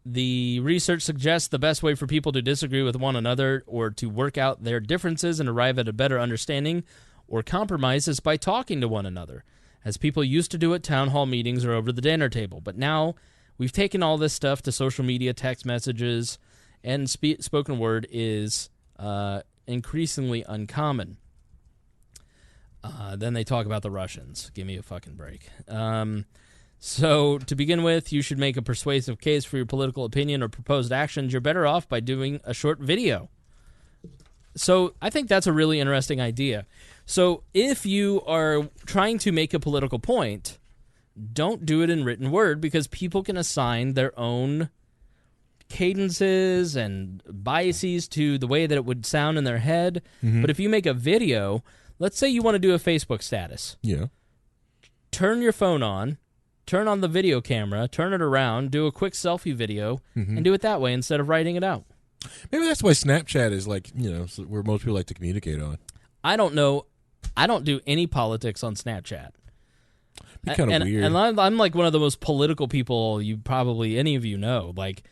the research suggests the best way for people to disagree with one another or to work out their differences and arrive at a better understanding or compromise is by talking to one another, as people used to do at town hall meetings or over the dinner table. But now we've taken all this stuff to social media, text messages, and spoken word is increasingly uncommon. Then they talk about the Russians. Give me a fucking break. So, to begin with, you should make a persuasive case for your political opinion or proposed actions. You're better off by doing a short video. So, I think that's a really interesting idea. So, if you are trying to make a political point, don't do it in written word, because people can assign their own cadences and biases to the way that it would sound in their head. But if you make a video, let's say you want to do a Facebook status. Yeah. Turn your phone on, turn on the video camera, turn it around, do a quick selfie video, and do it that way instead of writing it out. Maybe that's why Snapchat is where most people like to communicate on. I don't know. I don't do any politics on Snapchat. It's kind of weird. And I'm like one of the most political people any of you know. Like,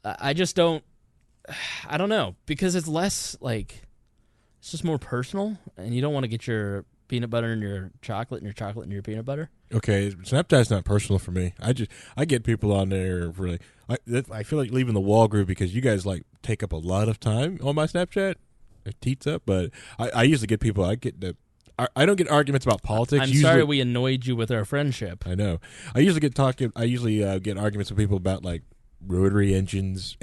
I just don't, I don't know, because it's less it's just more personal, and you don't want to get your peanut butter in your chocolate and your chocolate in your peanut butter. Okay, Snapchat's not personal for me. I get people on there really. I feel like leaving the wall group because you guys take up a lot of time on my Snapchat. It teats up, but I usually get people. I don't get arguments about politics. I'm sorry we annoyed you with our friendship. I know. I usually get get arguments with people about rotary engines,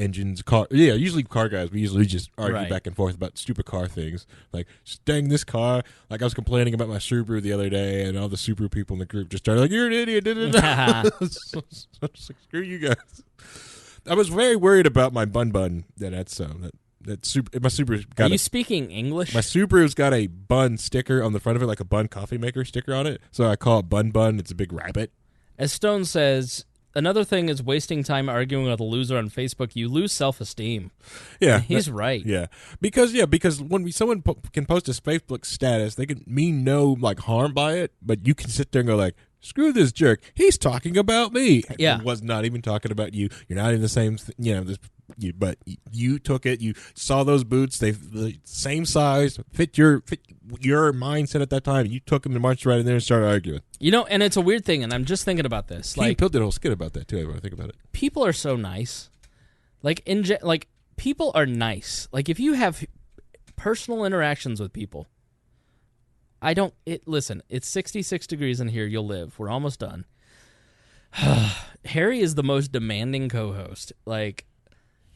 car. Yeah, usually car guys. We usually just argue back and forth about stupid car things. Like, dang this car. Like, I was complaining about my Subaru the other day, and all the Subaru people in the group just started you're an idiot. So, screw you guys. I was very worried about my bun. That's my Subaru's got. Are you speaking English? My Subaru's got a bun sticker on the front of it, like a bun coffee maker sticker on it. So I call it Bun. It's a big rabbit. As Stone says, another thing is wasting time arguing with a loser on Facebook. You lose self-esteem. Yeah. He's right. Yeah. Because when someone can post a Facebook status, they can mean no like harm by it, but you can sit there and go like, screw this jerk. He's talking about me. Yeah. He was not even talking about you. You're not in the same, but you took it. You saw those boots. They the same size, fit your mindset at that time. You took them and marched right in there and started arguing. And it's a weird thing, and I'm just thinking about this. He did a whole skit about that too. When I think about it, people are so nice. People are nice. Like if you have personal interactions with people, listen, it's 66 degrees in here. You'll live. We're almost done. Harry is the most demanding co-host. Like,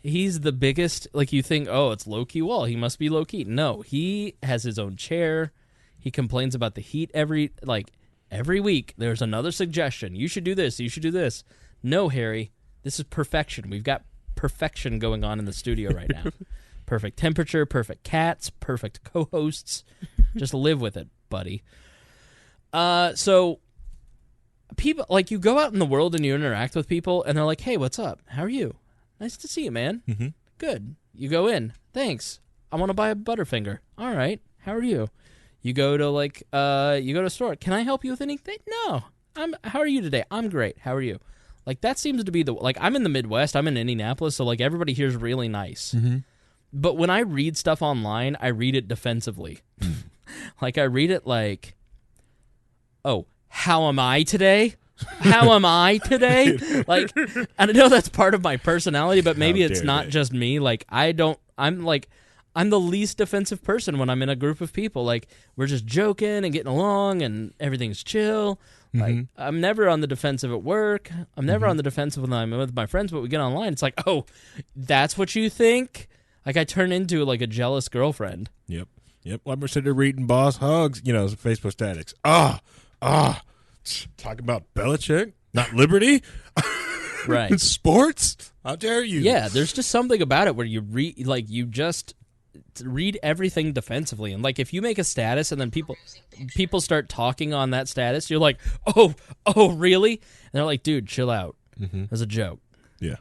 he's the biggest. Like, you think, oh, it's low-key wall. He must be low-key. No, he has his own chair. He complains about the heat every week. There's another suggestion. You should do this. You should do this. No, Harry, this is perfection. We've got perfection going on in the studio right now. Perfect temperature, perfect cats, perfect co-hosts. Just live with it, buddy. So people, like, you go out in the world and you interact with people, and they're like, hey, what's up? How are you? Nice to see you, man. Mm-hmm. Good. You go in. Thanks. I want to buy a Butterfinger. All right. How are you? You go to a store. Can I help you with anything? No. How are you today? I'm great. How are you? Like, that seems to be I'm in the Midwest. I'm in Indianapolis, so, like, everybody here's really nice. Mm-hmm. But when I read stuff online, I read it defensively. Like, I read it like, oh, how am I today? How am I today? Like, and I know that's part of my personality, but maybe it's not just me. Like, I'm the least defensive person when I'm in a group of people. Like, we're just joking and getting along and everything's chill. Mm-hmm. Like, I'm never on the defensive at work. I'm never on the defensive when I'm with my friends, but we get online. It's like, oh, that's what you think? Like, I turn into, like, a jealous girlfriend. Yep. I'm sitting there reading Boss Hugs, Facebook statics. Talking about Belichick, not Liberty. Right. Sports? How dare you? Yeah, there's just something about it where you just read everything defensively. And, like, if you make a status and then people start talking on that status, you're like, oh, really? And they're like, dude, chill out. Mm-hmm. It was a joke. Yeah.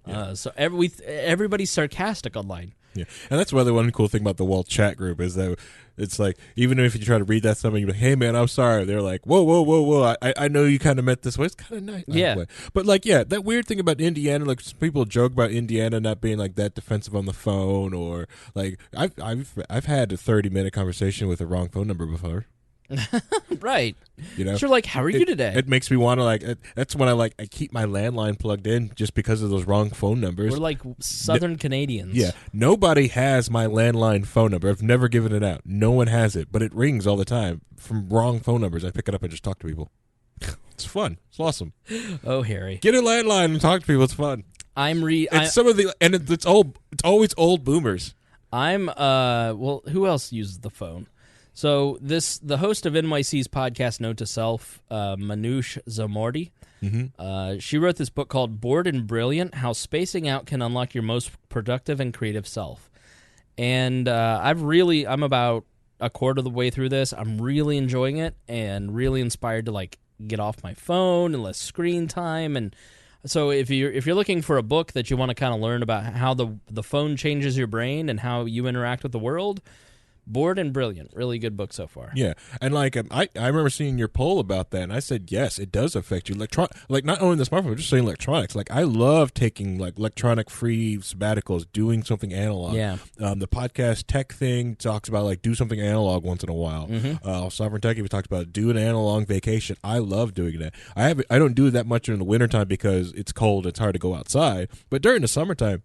Yeah. So everybody's sarcastic online. Yeah, and that's why the one cool thing about the Wall chat group is that it's like, even if you try to read that something, you're like, hey man, I'm sorry. They're like, whoa, I know you kind of meant this way. It's kind of nice. Yeah. But like, yeah, that weird thing about Indiana, like some people joke about Indiana not being like that defensive on the phone, or like I've had a 30-minute conversation with the wrong phone number before. Right. Sure, like, how are you today? It makes me want to that's when I keep my landline plugged in just because of those wrong phone numbers. We're like Southern Canadians. Yeah. Nobody has my landline phone number. I've never given it out. No one has it, but it rings all the time from wrong phone numbers. I pick it up and just talk to people. It's fun. It's awesome. Oh, Harry. Get a landline and talk to people. It's fun. It's always old boomers. Well, who else uses the phone? So the host of NYC's podcast, Note to Self, Manoush Zamordi, she wrote this book called Bored and Brilliant, How Spacing Out Can Unlock Your Most Productive and Creative Self. And I'm about a quarter of the way through this. I'm really enjoying it and really inspired to, like, get off my phone and less screen time. And so if you're looking for a book that you want to kind of learn about how the phone changes your brain and how you interact with the world, Bored and Brilliant. Really good book so far. Yeah. And like I remember seeing your poll about that, and I said, yes, it does affect you. Like not only the smartphone, but just saying electronics. Like, I love taking like electronic-free sabbaticals, doing something analog. Yeah. The podcast tech thing talks about like do something analog once in a while. Mm-hmm. Sovereign Techie, we talked about do an analog vacation. I love doing that. I don't do that much in the wintertime because it's cold. It's hard to go outside. But during the summertime,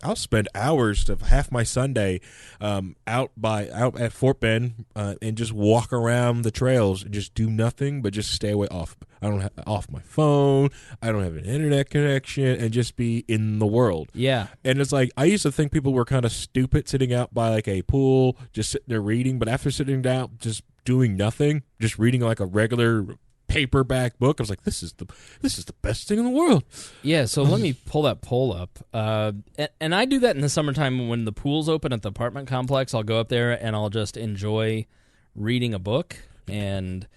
I'll spend hours of half my Sunday out at Fort Bend and just walk around the trails and just do nothing but just stay away off. I don't have off my phone. I don't have an internet connection, and just be in the world. Yeah. And it's like, I used to think people were kind of stupid sitting out by like a pool, just sitting there reading. But after sitting down, just doing nothing, just reading like a regular paperback book, I was like, this is the best thing in the world. Yeah, so let me pull that poll up. And I do that in the summertime when the pool's open at the apartment complex. I'll go up there and I'll just enjoy reading a book. And,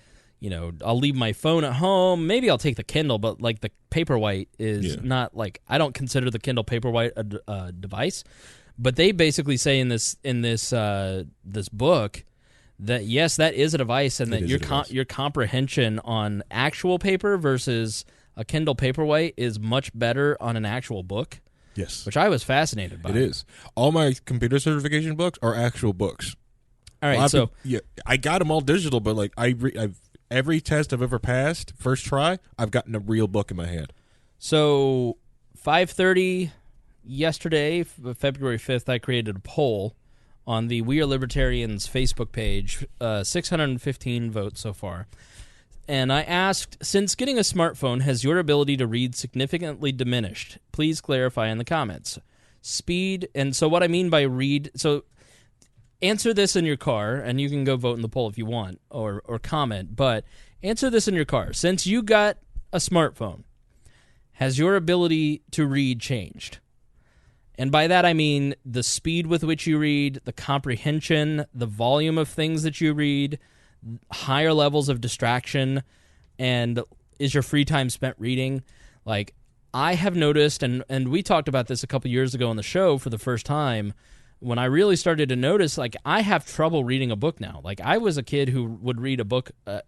I'll leave my phone at home. Maybe I'll take the Kindle, but like the Paperwhite is not like, I don't consider the Kindle Paperwhite a device. But they basically say in this book that yes, that is a device, and that your comprehension on actual paper versus a Kindle Paperwhite is much better on an actual book. Yes, which I was fascinated by. It is. All my computer certification books are actual books. All right, so I got them all digital, but like I've every test I've ever passed, first try, I've gotten a real book in my hand. So 5:30 yesterday, February 5th, I created a poll on the We Are Libertarians Facebook page, 615 votes so far. And I asked, since getting a smartphone, has your ability to read significantly diminished? Please clarify in the comments. Speed, and so what I mean by read, so answer this in your car, and you can go vote in the poll if you want, or comment, but answer this in your car. Since you got a smartphone, has your ability to read changed? And by that I mean the speed with which you read, the comprehension, the volume of things that you read, higher levels of distraction, and is your free time spent reading? Like, I have noticed, and we talked about this a couple years ago on the show for the first time, when I really started to notice, like, I have trouble reading a book now. Like, I was a kid who would read a book a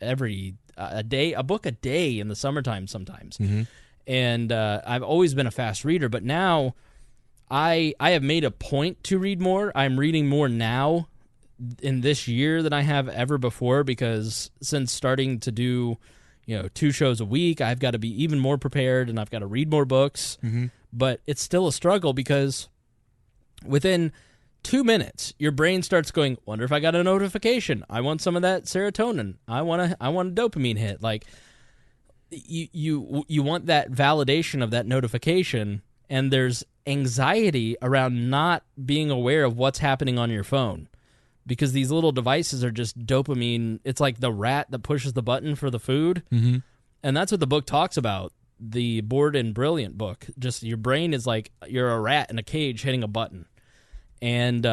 book a day in the summertime sometimes. Mm-hmm. And I've always been a fast reader, but now I have made a point to read more. I'm reading more now in this year than I have ever before, because since starting to do 2 shows a week, I've got to be even more prepared, and I've got to read more books. Mm-hmm. But it's still a struggle, because within 2 minutes your brain starts going, wonder if I got a notification, I want some of that serotonin, I want a dopamine hit. Like, you want that validation of that notification, and there's anxiety around not being aware of what's happening on your phone, because these little devices are just dopamine. It's like the rat that pushes the button for the food. Mm-hmm. And that's what the book talks about, the Bored and Brilliant book. Just your brain is like you're a rat in a cage hitting a button. And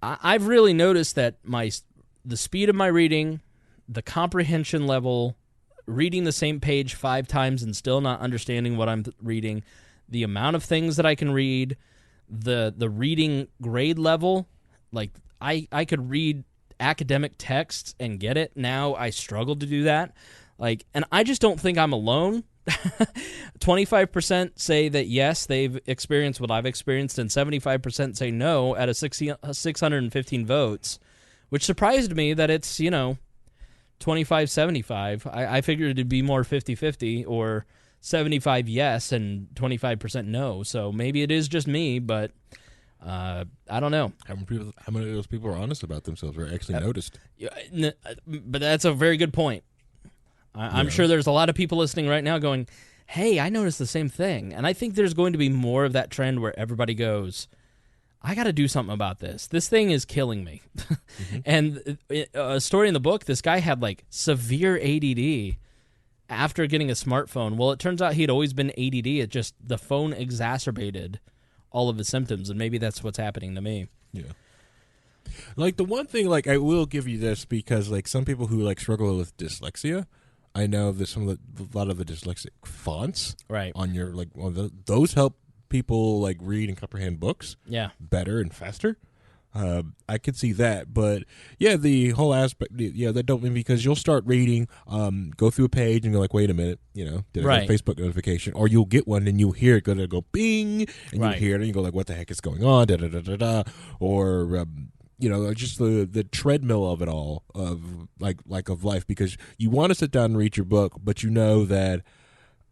I've really noticed that the speed of my reading, the comprehension level, reading the same page 5 times and still not understanding what I'm reading, the amount of things that I can read, the reading grade level, like I could read academic texts and get it. Now I struggle to do that. Like, and I just don't think I'm alone. 25% say that yes, they've experienced what I've experienced, and 75% say no out of 615 votes, which surprised me that it's, 25-75. I figured it'd be more 50-50, or 75 yes and 25% no. So maybe it is just me, but I don't know. How many of those people are honest about themselves or actually noticed? But that's a very good point. I'm sure there's a lot of people listening right now going, hey, I noticed the same thing. And I think there's going to be more of that trend where everybody goes, I got to do something about this. This thing is killing me. Mm-hmm. And a story in the book, this guy had like severe ADD after getting a smartphone. Well, it turns out he'd always been ADD. It just, the phone exacerbated all of his symptoms, and maybe that's what's happening to me. Yeah. Like, the one thing, like, I will give you this, because like some people who like struggle with dyslexia, I know that a lot of the dyslexic fonts on your those help people like read and comprehend books better and faster. I could see that, but yeah, the whole aspect, that don't mean, because you'll start reading, go through a page and go like, wait a minute, did I get a Facebook notification? Or you'll get one and you'll hear it go bing, and you hear it and you go like, what the heck is going on? Da da da da da. Or just the treadmill of it all, of of life, because you want to sit down and read your book, but you know that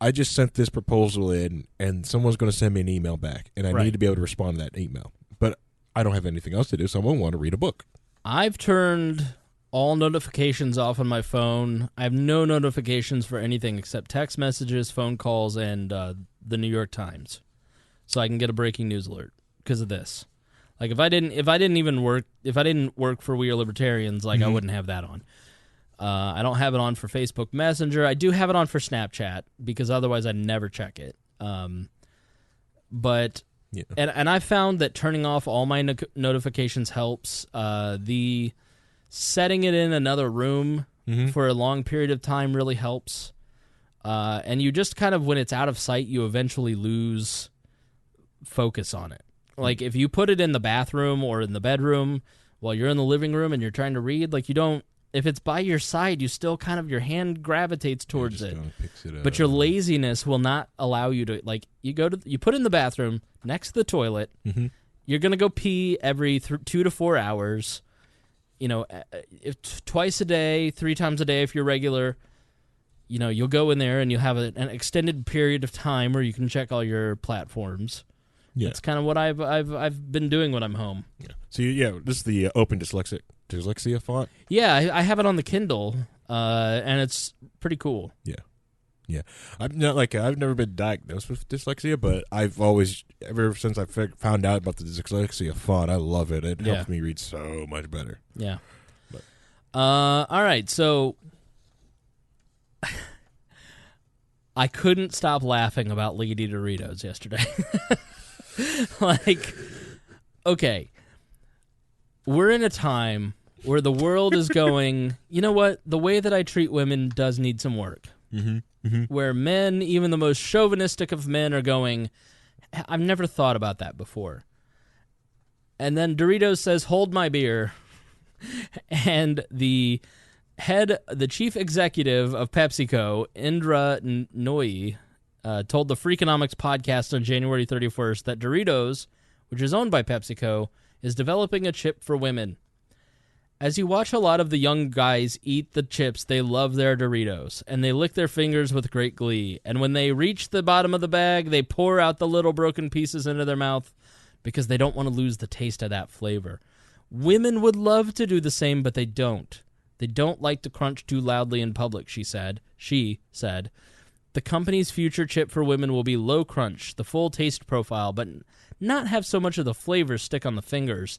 I just sent this proposal in and someone's going to send me an email back, and I need to be able to respond to that email. But I don't have anything else to do, so I won't want to read a book. I've turned all notifications off on my phone. I have no notifications for anything except text messages, phone calls, and the New York Times, so I can get a breaking news alert because of this. Like, if I didn't work for We Are Libertarians, like, I wouldn't have that on. I don't have it on for Facebook Messenger. I do have it on for Snapchat, because otherwise I'd never check it. But I found that turning off all my notifications helps. The setting it in another room for a long period of time really helps. And you just kind of, when it's out of sight, you eventually lose focus on it. Like, if you put it in the bathroom or in the bedroom while you're in the living room and you're trying to read, like, you don't, if it's by your side, you still kind of, your hand gravitates towards it. But your laziness will not allow you to, like, you put it in the bathroom next to the toilet. You're going to go pee every 2 to 4 hours, you know, twice a day, 3 times a day if you're regular. You know, you'll go in there and you'll have an extended period of time where you can check all your platforms. Yeah. That's kind of what I've been doing when I'm home. Yeah. So this is the Open Dyslexia font. Yeah, I have it on the Kindle, and it's pretty cool. Yeah. I've never been diagnosed with dyslexia, but I've always, ever since I found out about the dyslexia font, I love it. It helps me read so much better. Yeah. All right, so I couldn't stop laughing about Lady Doritos yesterday. Like, okay, we're in a time where the world is going, you know what, the way that I treat women does need some work. Where men, even the most chauvinistic of men, are going, I've never thought about that before. And then Doritos says, hold my beer. And the chief executive of PepsiCo, Indra Nooyi, told the Freakonomics podcast on January 31st that Doritos, which is owned by PepsiCo, is developing a chip for women. As you watch a lot of the young guys eat the chips, they love their Doritos, and they lick their fingers with great glee. And when they reach the bottom of the bag, they pour out the little broken pieces into their mouth because they don't want to lose the taste of that flavor. Women would love to do the same, but they don't. They don't like to crunch too loudly in public, she said. The company's future chip for women will be low crunch, the full taste profile, but not have so much of the flavor stick on the fingers.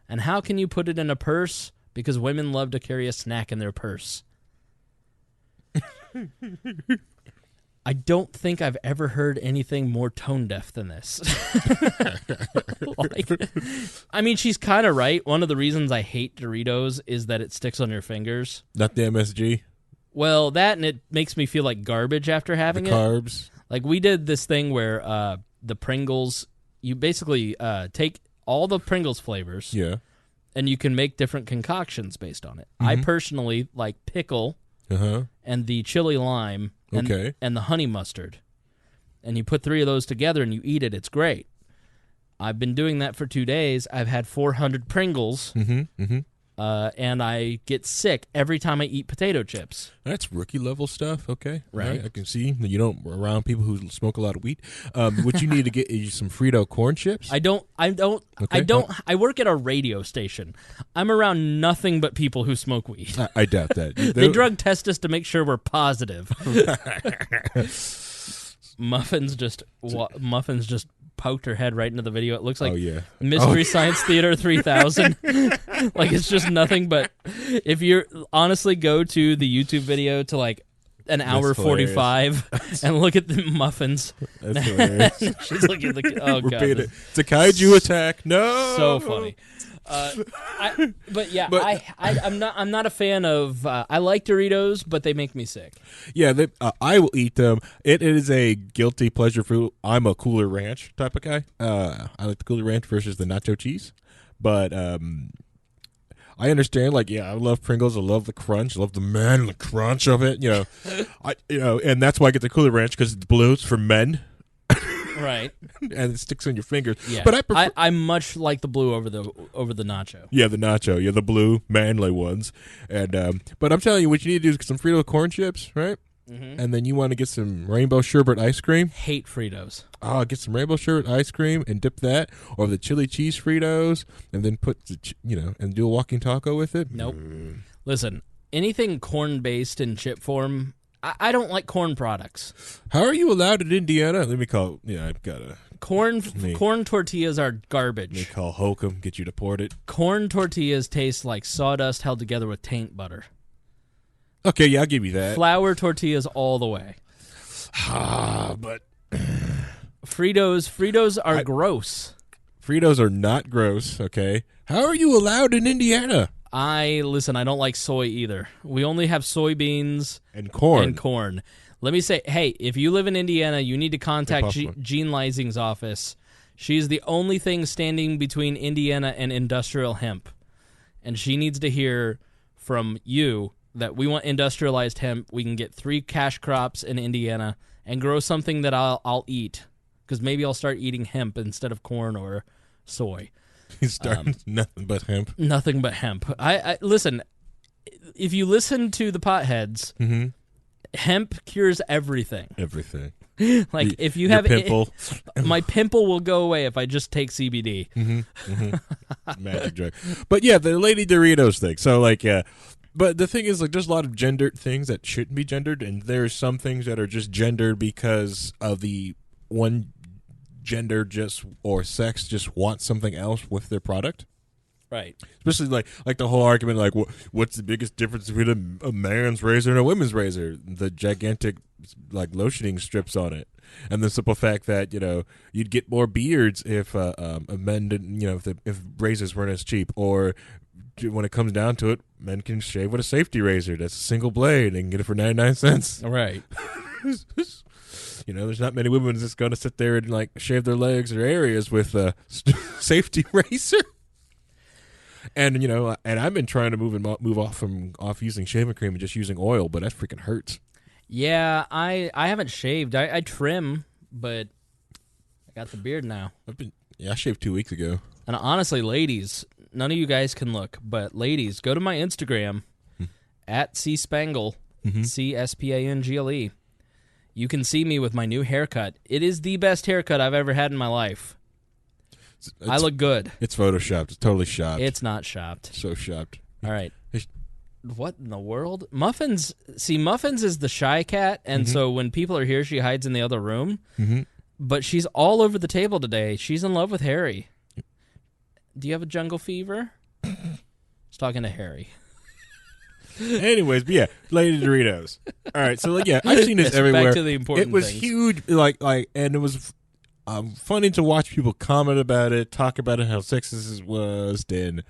And how can you put it in a purse? Because women love to carry a snack in their purse. I don't think I've ever heard anything more tone-deaf than this. I mean, she's kind of right. One of the reasons I hate Doritos is that it sticks on your fingers. Not the MSG? Well, that, and it makes me feel like garbage after having the carbs. Like, we did this thing where the Pringles, you basically take all the Pringles flavors. Yeah. And you can make different concoctions based on it. I personally like pickle and the chili lime and the honey mustard. And you put 3 of those together and you eat it. It's great. I've been doing that for 2 days. I've had 400 Pringles, and I get sick every time I eat potato chips. That's rookie level stuff. Okay, right. I can see that you don't around people who smoke a lot of weed. What you need to get is some Frito corn chips. I don't. I work at a radio station. I'm around nothing but people who smoke weed. I doubt that. They drug test us to make sure we're positive. Muffins just poked her head right into the video. It looks like Mystery Science Theater 3000. Like, it's just nothing but, if you honestly go to the YouTube video to like an hour 45 and look at the muffins. That's hilarious. She's looking at the, oh god. It's a kaiju attack. No. So funny. I'm not a fan of. I like Doritos, but they make me sick. Yeah, I will eat them. It is a guilty pleasure food. I'm a Cooler Ranch type of guy. I like the Cooler Ranch versus the nacho cheese, but I understand. Like, I love Pringles. I love the crunch. I love the man and the crunch of it. And that's why I get the Cooler Ranch, because it's blue. It's for men. Right, and it sticks on your fingers. Yeah, but I'm much like the blue over the nacho. Yeah, the nacho. Yeah, the blue manly ones. And but I'm telling you, what you need to do is get some Frito corn chips, right? And then you want to get some rainbow sherbet ice cream. Hate Fritos. Oh, get some rainbow sherbet ice cream and dip that, or the chili cheese Fritos, and then put and do a walking taco with it. Nope. Listen, anything corn based in chip form. I don't like corn products. How are you allowed in Indiana? Let me call. Yeah, I've got a corn tortillas are garbage. Let me call Hokum, get you deported. Corn tortillas taste like sawdust held together with taint butter. Okay, yeah, I'll give you that. Flour tortillas all the way. But Fritos are gross. Fritos are not gross. Okay, how are you allowed in Indiana? I don't like soy either. We only have soybeans and corn. Let me say, hey, if you live in Indiana, you need to contact Jean Leising's office. She's the only thing standing between Indiana and industrial hemp. And she needs to hear from you that we want industrialized hemp. We can get 3 cash crops in Indiana and grow something that I'll eat. Because maybe I'll start eating hemp instead of corn or soy. He's starting nothing but hemp. Nothing but hemp. I listen, if you listen to the potheads, hemp cures everything. Everything. Like if you have pimple, my pimple will go away if I just take CBD. Magic drug. But yeah, the Lady Doritos thing. So like, but the thing is, like, there's a lot of gendered things that shouldn't be gendered, and there's some things that are just gendered because of the one gender or sex just wants something else with their product. Right. Especially like the whole argument, like, what's the biggest difference between a man's razor and a women's razor? The gigantic, like, lotioning strips on it. And the simple fact that, you'd get more beards if men didn't, if razors weren't as cheap. Or when it comes down to it, men can shave with a safety razor. That's a single blade. They can get it for 99 cents. Right. There's not many women that's going to sit there and, like, shave their legs or areas with a safety razor. And, and I've been trying to move off using shaving cream and just using oil, but that freaking hurts. Yeah, I haven't shaved. I trim, but I got the beard now. I shaved 2 weeks ago. And honestly, ladies, none of you guys can look, but ladies, go to my Instagram, at cspangle, CSPANGLE. You can see me with my new haircut. It is the best haircut I've ever had in my life. I look good. It's photoshopped. It's totally shopped. It's not shopped. So shopped. All right. What in the world? Muffins is the shy cat, and so when people are here, she hides in the other room. But she's all over the table today. She's in love with Harry. Do you have a jungle fever? I was talking to Harry. Anyways, but yeah, Lady Doritos. All right, so yeah, I've seen this everywhere. Back to the important It was things. huge, and it was funny to watch people comment about it, talk about it, how sexist it was, and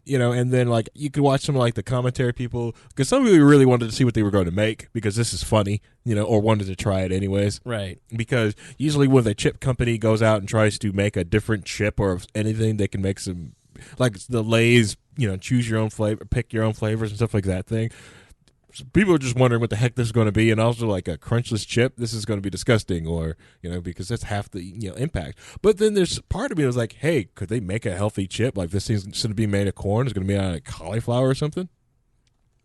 and then like you could watch some like the commentary people, because some people really wanted to see what they were going to make because this is funny, or wanted to try it anyways. Right. Because usually when the chip company goes out and tries to make a different chip or anything, they can make some, like the Lay's, choose your own flavor, pick your own flavors and stuff like that thing. So people are just wondering what the heck this is going to be, and also like a crunchless chip, this is going to be disgusting, or because that's half the impact. But then there's part of me that was like, hey, could they make a healthy chip? Like this thing's instead of being made of corn, it's going to be out of cauliflower or something.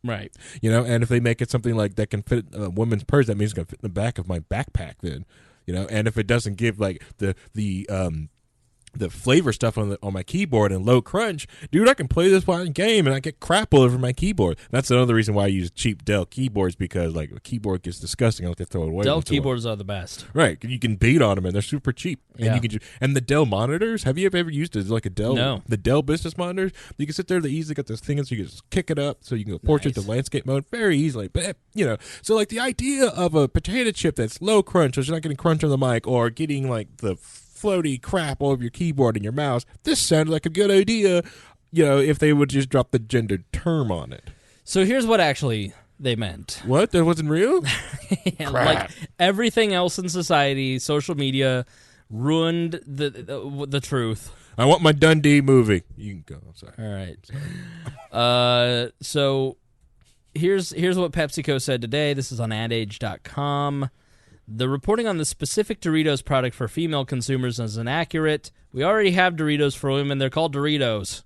Right. And if they make it something like that can fit a woman's purse, that means it's going to fit in the back of my backpack. Then, and if it doesn't give like the flavor stuff on my keyboard and low crunch, dude, I can play this one game and I get crap all over my keyboard. That's another reason why I use cheap Dell keyboards, because like a keyboard gets disgusting. I like to throw it away. Dell keyboards are the best. Right. You can beat on them and they're super cheap. Yeah. And and the Dell monitors, have you ever used it like a Dell? No. The Dell business monitors, you can sit there, they easily got this thing so you can just kick it up so you can go portrait to landscape mode very easily. But so like the idea of a potato chip that's low crunch, so you're not getting crunch on the mic or getting like the floaty crap all over your keyboard and your mouse. This sounded like a good idea, if they would just drop the gendered term on it. So here's what actually they meant. What? That wasn't real? Yeah, like everything else in society, social media ruined the truth. I want my Dundee movie. You can go. I'm sorry. All right. So here's what PepsiCo said today. This is on adage.com. The reporting on the specific Doritos product for female consumers is inaccurate. We already have Doritos for women. They're called Doritos,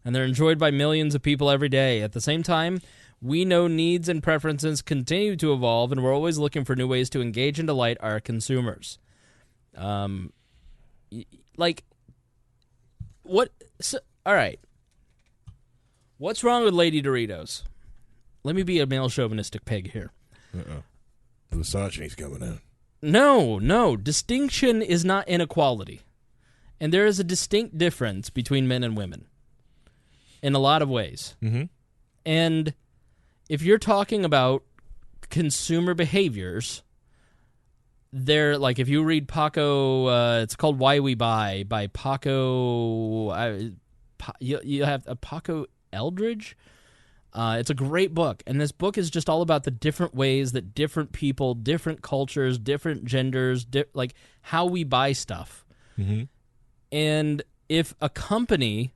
and they're enjoyed by millions of people every day. At the same time, we know needs and preferences continue to evolve, and we're always looking for new ways to engage and delight our consumers. All right. What's wrong with Lady Doritos? Let me be a male chauvinistic pig here. The misogyny's coming out. No. Distinction is not inequality. And there is a distinct difference between men and women in a lot of ways. Mm-hmm. And if you're talking about consumer behaviors, they're like, if you read Paco, it's called Why We Buy by Paco. You have a Paco Eldridge. It's a great book, and this book is just all about the different ways that different people, different cultures, different genders, like how we buy stuff. Mm-hmm. And if a company,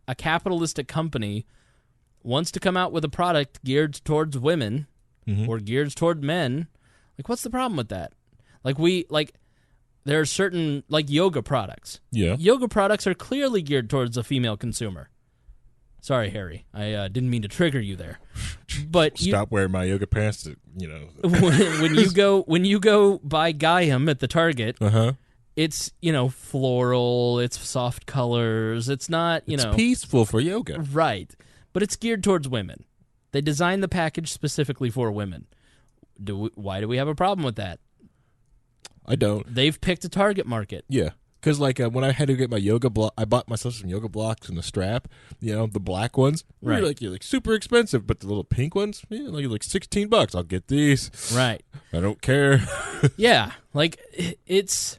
a capitalistic company, wants to come out with a product geared towards women or geared toward men, like what's the problem with that? There are certain yoga products. Yeah, yoga products are clearly geared towards a female consumer. Sorry, Harry. I didn't mean to trigger you there. But stop wearing my yoga pants. When you go buy Gaiam at the Target, it's floral. It's soft colors. It's not It's peaceful for yoga, right? But it's geared towards women. They designed the package specifically for women. Why do we have a problem with that? I don't. They've picked a target market. Yeah. Because, when I had to get my yoga block, I bought myself some yoga blocks and a strap, the black ones. Right. You're super expensive, but the little pink ones, like $16. I'll get these. Right. I don't care. Yeah. It's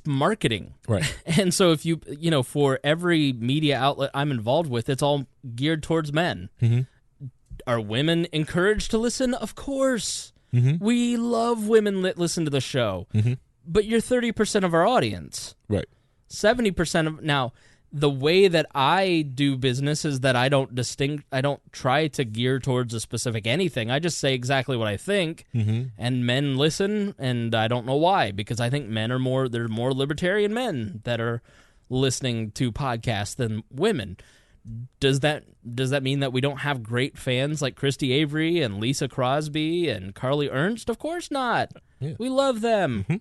marketing. Right. And so if for every media outlet I'm involved with, it's all geared towards men. Mm-hmm. Are women encouraged to listen? Of course. Mm-hmm. We love women that listen to the show. Mm-hmm. But you're 30% of our audience. Right. 70% of... Now, the way that I do business is that I don't try to gear towards a specific anything. I just say exactly what I think, and men listen, and I don't know why, because I think there are more libertarian men that are listening to podcasts than women. Does that mean that we don't have great fans like Christy Avery and Lisa Crosby and Carly Ernst? Of course not. Yeah. We love them. Mm-hmm.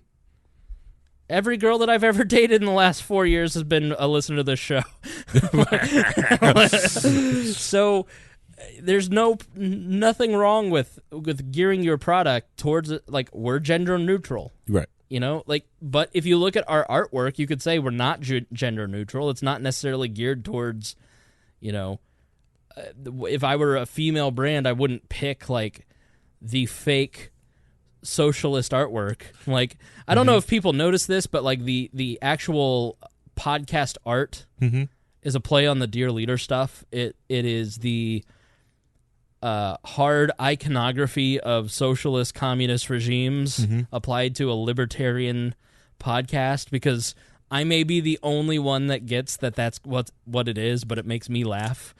Every girl that I've ever dated in the last 4 years has been a listener to this show. So there's nothing wrong with gearing your product towards we're gender neutral. Right. But if you look at our artwork, you could say we're not gender neutral. It's not necessarily geared towards, if I were a female brand, I wouldn't pick the fake socialist artwork. I don't know if people notice this, but the actual podcast art is a play on the Dear Leader stuff. It is the hard iconography of socialist communist regimes applied to a libertarian podcast, because I may be the only one that gets that's what it is, but it makes me laugh.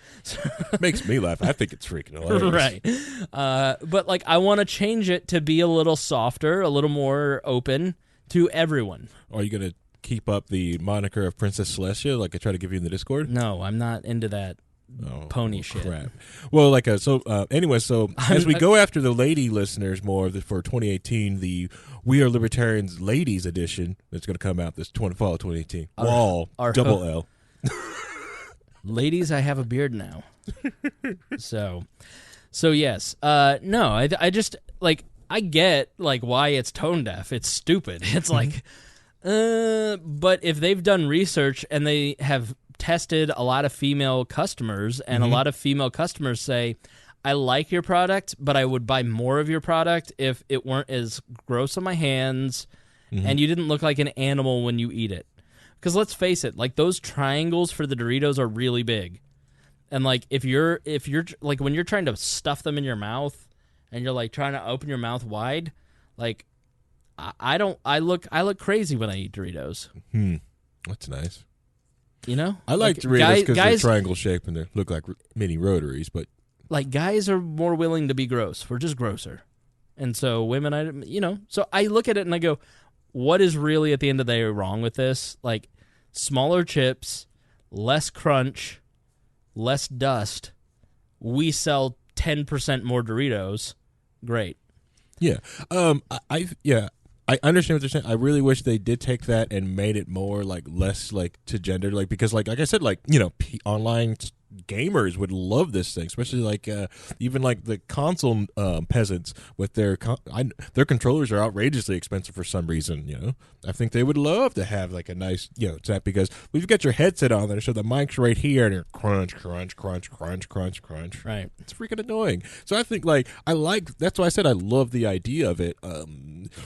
It makes me laugh. I think it's freaking hilarious. Right. But I want to change it to be a little softer, a little more open to everyone. Are you going to keep up the moniker of Princess Celestia like I try to give you in the Discord? No, I'm not into that pony shit. Crap. Well, anyway, as we go after the lady listeners more for 2018, the We Are Libertarians Ladies Edition that's going to come out this fall of 2018. Double L. Ladies, I have a beard now. So yes. No, I just I get why it's tone deaf. It's stupid. It's but if they've done research and they have tested a lot of female customers, and a lot of female customers say, I like your product, but I would buy more of your product if it weren't as gross on my hands and you didn't look like an animal when you eat it. Because let's face it, those triangles for the Doritos are really big. And if you're when you're trying to stuff them in your mouth and you're trying to open your mouth wide, I look crazy when I eat Doritos. That's nice. I like Doritos because they're triangle shaped and they look like mini rotaries, but guys are more willing to be gross. We're just grosser. And so women, so I look at it and I go, what is really at the end of the day wrong with this? Smaller chips, less crunch, less dust. We sell 10% more Doritos. Great. Yeah. I understand what they're saying. I really wish they did take that and made it more less to gender, because I said online gamers would love this thing, especially even the console peasants with their controllers are outrageously expensive for some reason. I think they would love to have a nice set, because we've got your headset on there, so the mic's right here and you're crunch, crunch, crunch, crunch, crunch, crunch. Right. It's freaking annoying. So I think that's why I said I love the idea of it.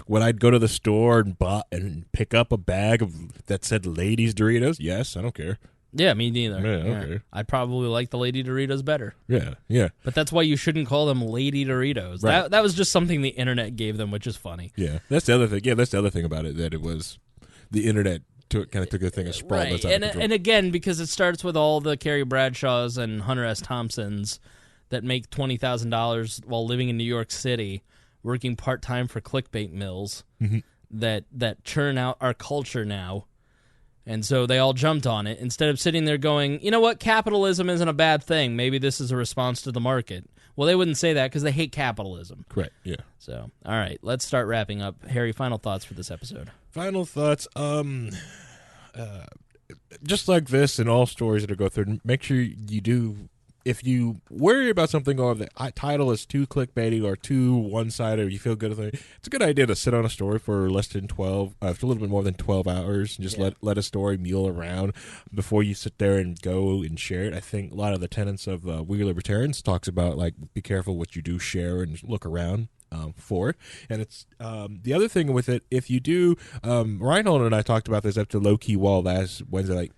When I'd go to the store and pick up a bag that said Ladies Doritos, yes, I don't care. Yeah, me neither. Yeah, okay. I probably like the Lady Doritos better. Yeah. But that's why you shouldn't call them Lady Doritos. Right. That was just something the internet gave them, which is funny. Yeah, that's the other thing. Yeah, that's the other thing about it, that it was the internet kind of took the thing and sprawled us out of control. And again, because it starts with all the Carrie Bradshaws and Hunter S. Thompsons that make $20,000 while living in New York City, working part-time for clickbait mills that churn out our culture now. And so they all jumped on it instead of sitting there going, you know what, capitalism isn't a bad thing. Maybe this is a response to the market. Well, they wouldn't say that because they hate capitalism. Correct, yeah. So, all right, let's start wrapping up. Harry, final thoughts for this episode. Final thoughts. Just like this and all stories that I go through, make sure you do. If you worry about something or the title is too clickbaity or too one-sided, or you feel good, it's a good idea to sit on a story for less than for a little bit more than 12 hours and just let a story mule around before you sit there and go and share it. I think a lot of the tenets of We Are Libertarians talks about, like, be careful what you do share and look around for it. And it's the other thing with it, if you do, Reinhold and I talked about this after Low Key Wall last Wednesday, like,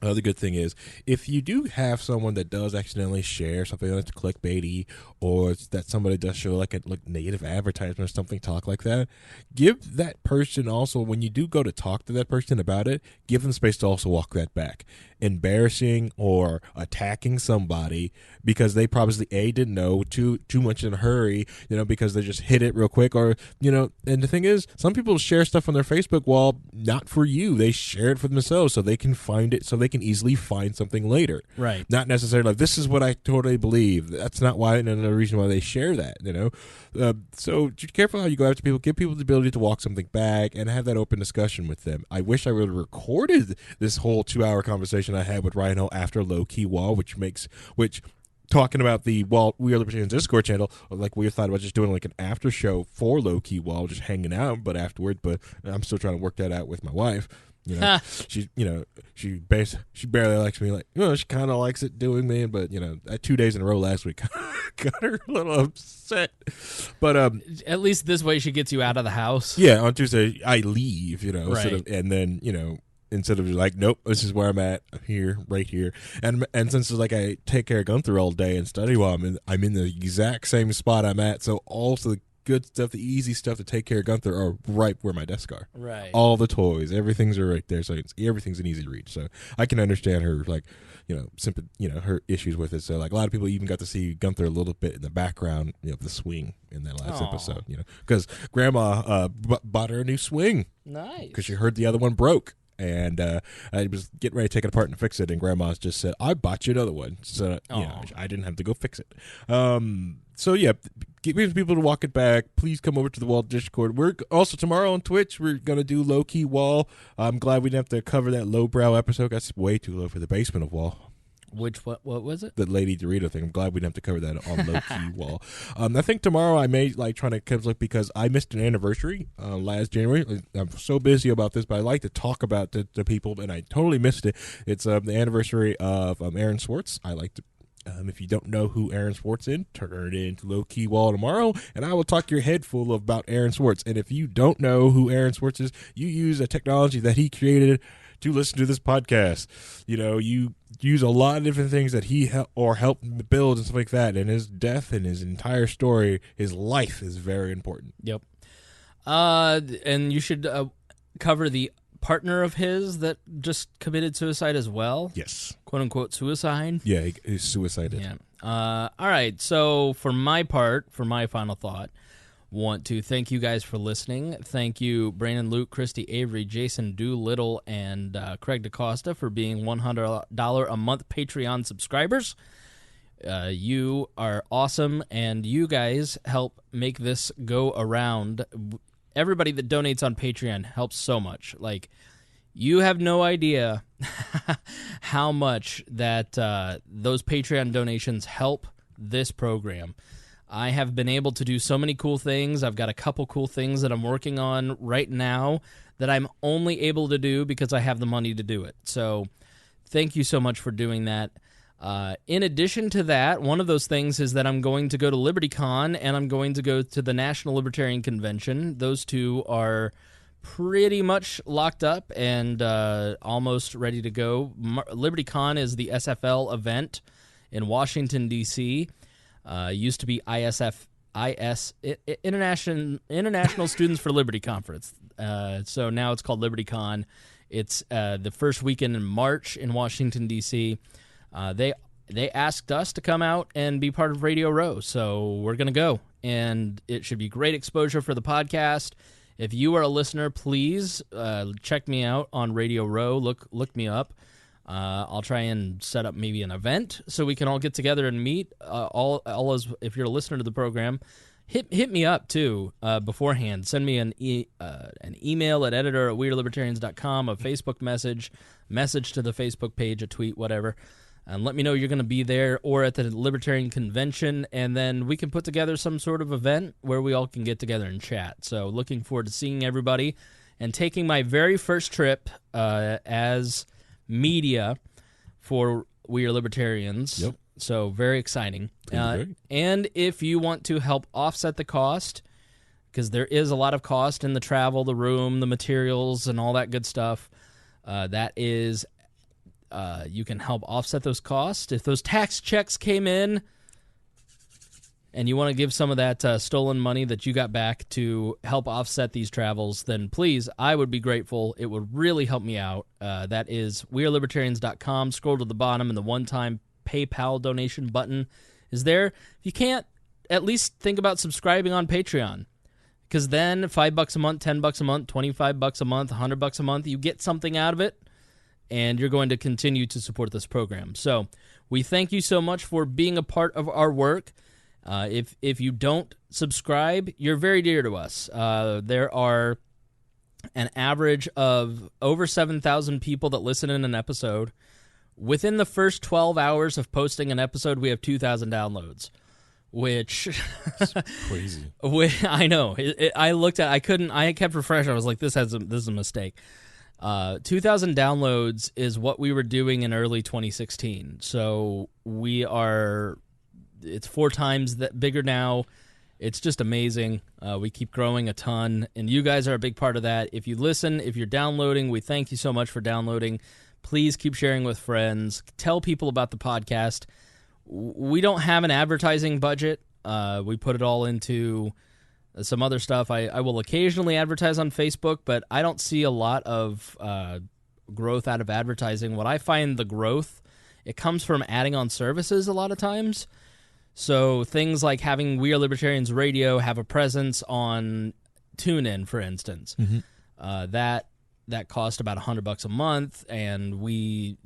the good thing is, if you do have someone that does accidentally share something that's clickbaity, or that somebody does show like a negative advertisement or something, talk like that, give that person also, when you do go to talk to that person about it, give them space to also walk that back. Embarrassing or attacking somebody because they probably didn't know, too much in a hurry, because they just hit it real quick, or and the thing is, some people share stuff on their Facebook wall not for you. They share it for themselves so they can find it, so they can easily find something later. Right. Not necessarily like, this is what I totally believe. That's not why, and the reason why they share that, so be careful how you go after people. Give people the ability to walk something back and have that open discussion with them. I wish I would have recorded this whole 2-hour conversation I had with Rhino after Low Key Wall, which talking about the We Are Libertarians Discord channel, like we thought about just doing like an after show for Low Key Wall, just hanging out, but afterward. But I'm still trying to work that out with my wife. She barely likes me. Like, she kind of likes it doing me, but 2 days in a row last week got her a little upset. But at least this way she gets you out of the house. Yeah, on Tuesday I leave, right. and then instead of like, nope, this is where I'm at, I'm here, right here, and since it's like I take care of Gunther all day and study while I'm in the exact same spot I'm at, so also the good stuff, the easy stuff to take care of Gunther are right where my desk are. Right. All the toys, everything's right there, so everything's an easy reach. So I can understand her, like, her issues with it. So like a lot of people even got to see Gunther a little bit in the background, of the swing in that last episode, because Grandma bought her a new swing. Nice. Because she heard the other one broke. And I was getting ready to take it apart and fix it, and Grandma's just said, I bought you another one. So, I didn't have to go fix it. So, yeah, get people to walk it back. Please come over to the Wall Discord. We're also, tomorrow on Twitch, we're going to do Low Key Wall. I'm glad we didn't have to cover that lowbrow episode. That's way too low for the basement of Wall. What was it? The Lady Dorito thing. I'm glad we didn't have to cover that on Low Key Wall. I think tomorrow I may trying to look, because I missed an anniversary last January. I'm so busy about this, but I like to talk about the people, and I totally missed it. It's the anniversary of Aaron Swartz. I like to. If you don't know who Aaron Swartz is, turn it into Low Key Wall tomorrow, and I will talk your head full about Aaron Swartz. And if you don't know who Aaron Swartz is, you use a technology that he created to listen to this podcast. You use a lot of different things that he helped build and stuff like that. And his death and his entire story, his life, is very important. Yep. And you should cover the partner of his that just committed suicide as well. Yes. Quote unquote suicide. Yeah, he's suicided. Yeah. All right. So for my part, for my final thought, want to thank you guys for listening. Thank you, Brandon, Luke, Christy, Avery, Jason, Doolittle, and Craig DaCosta for being $100 a month Patreon subscribers. You are awesome, and you guys help make this go around. Everybody that donates on Patreon helps so much. Like, you have no idea how much that those Patreon donations help this program. I have been able to do so many cool things. I've got a couple cool things that I'm working on right now that I'm only able to do because I have the money to do it. So thank you so much for doing that. In addition to that, one of those things is that I'm going to go to LibertyCon, and I'm going to go to the National Libertarian Convention. Those two are pretty much locked up and almost ready to go. LibertyCon is the SFL event in Washington, D.C. Used to be International Students for Liberty Conference. So now it's called LibertyCon. It's the first weekend in March in Washington, D.C. They asked us to come out and be part of Radio Row, so we're going to go. And it should be great exposure for the podcast. If you are a listener, please check me out on Radio Row. Look me up. I'll try and set up maybe an event so we can all get together and meet. If you're a listener to the program, hit me up too beforehand. Send me an email at editor@wearelibertarians.com, a Facebook message to the Facebook page, a tweet, whatever. And let me know you're going to be there or at the Libertarian Convention, and then we can put together some sort of event where we all can get together and chat. So looking forward to seeing everybody and taking my very first trip as media for We Are Libertarians. Yep. So very exciting. And if you want to help offset the cost, because there is a lot of cost in the travel, the room, the materials, and all that good stuff, you can help offset those costs. If those tax checks came in and you want to give some of that stolen money that you got back to help offset these travels, then please, I would be grateful. It would really help me out. That is wearelibertarians.com. Scroll to the bottom, and the one-time PayPal donation button is there. If you can't, at least think about subscribing on Patreon, because then $5 a month, $10 a month, $25 a month, $100 a month, you get something out of it, and you're going to continue to support this program. So we thank you so much for being a part of our work. If you don't subscribe, you're very dear to us. There are an average of over 7,000 people that listen in an episode. Within the first 12 hours of posting an episode, we have 2,000 downloads, which crazy. I know. I kept refreshing. I was like, this is a mistake. 2,000 downloads is what we were doing in early 2016. So it's 4 times that bigger now. It's just amazing. We keep growing a ton, and you guys are a big part of that. If you listen, if you're downloading, we thank you so much for downloading. Please keep sharing with friends. Tell people about the podcast. We don't have an advertising budget. We put it all into some other stuff. I will occasionally advertise on Facebook, but I don't see a lot of growth out of advertising. What I find the growth, it comes from adding on services a lot of times. So things like having We Are Libertarians Radio have a presence on TuneIn, for instance. Mm-hmm. That cost about $100 a month, and we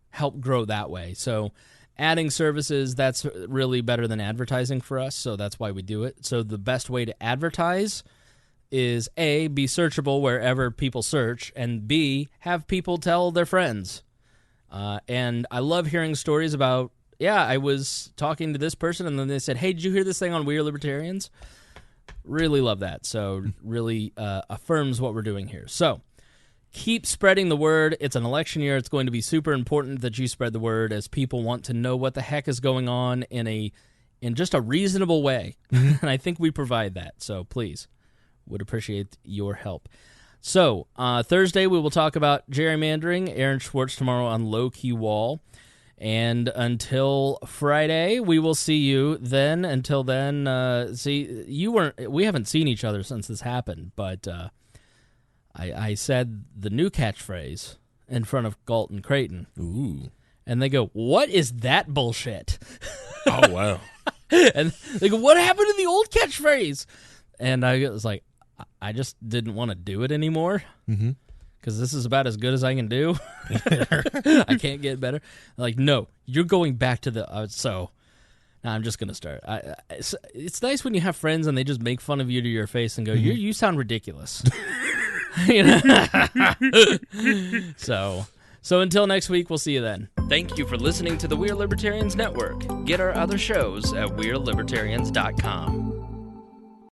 help grow that way. So adding services, that's really better than advertising for us, so that's why we do it. So the best way to advertise is A, be searchable wherever people search, and B, have people tell their friends. And I love hearing stories about, I was talking to this person, and then they said, hey, did you hear this thing on We Are Libertarians? Really love that. So really affirms what we're doing here. So keep spreading the word. It's an election year. It's going to be super important that you spread the word, as people want to know what the heck is going on in just a reasonable way. And I think we provide that. So please, would appreciate your help. So Thursday we will talk about gerrymandering. Aaron Schwartz tomorrow on Low Key Wall. And until Friday, we will see you then. Until then, we haven't seen each other since this happened, but I said the new catchphrase in front of Galton Creighton. Ooh. And they go, what is that bullshit? Oh, wow. And they go, what happened to the old catchphrase? And I was like, I just didn't want to do it anymore. Mm-hmm. Because this is about as good as I can do. I can't get better. Like, no, you're going back to the... so, now I'm just going to start. It's nice when you have friends and they just make fun of you to your face and go, you sound ridiculous. So until next week, we'll see you then. Thank you for listening to the We Are Libertarians Network. Get our other shows at wearelibertarians.com.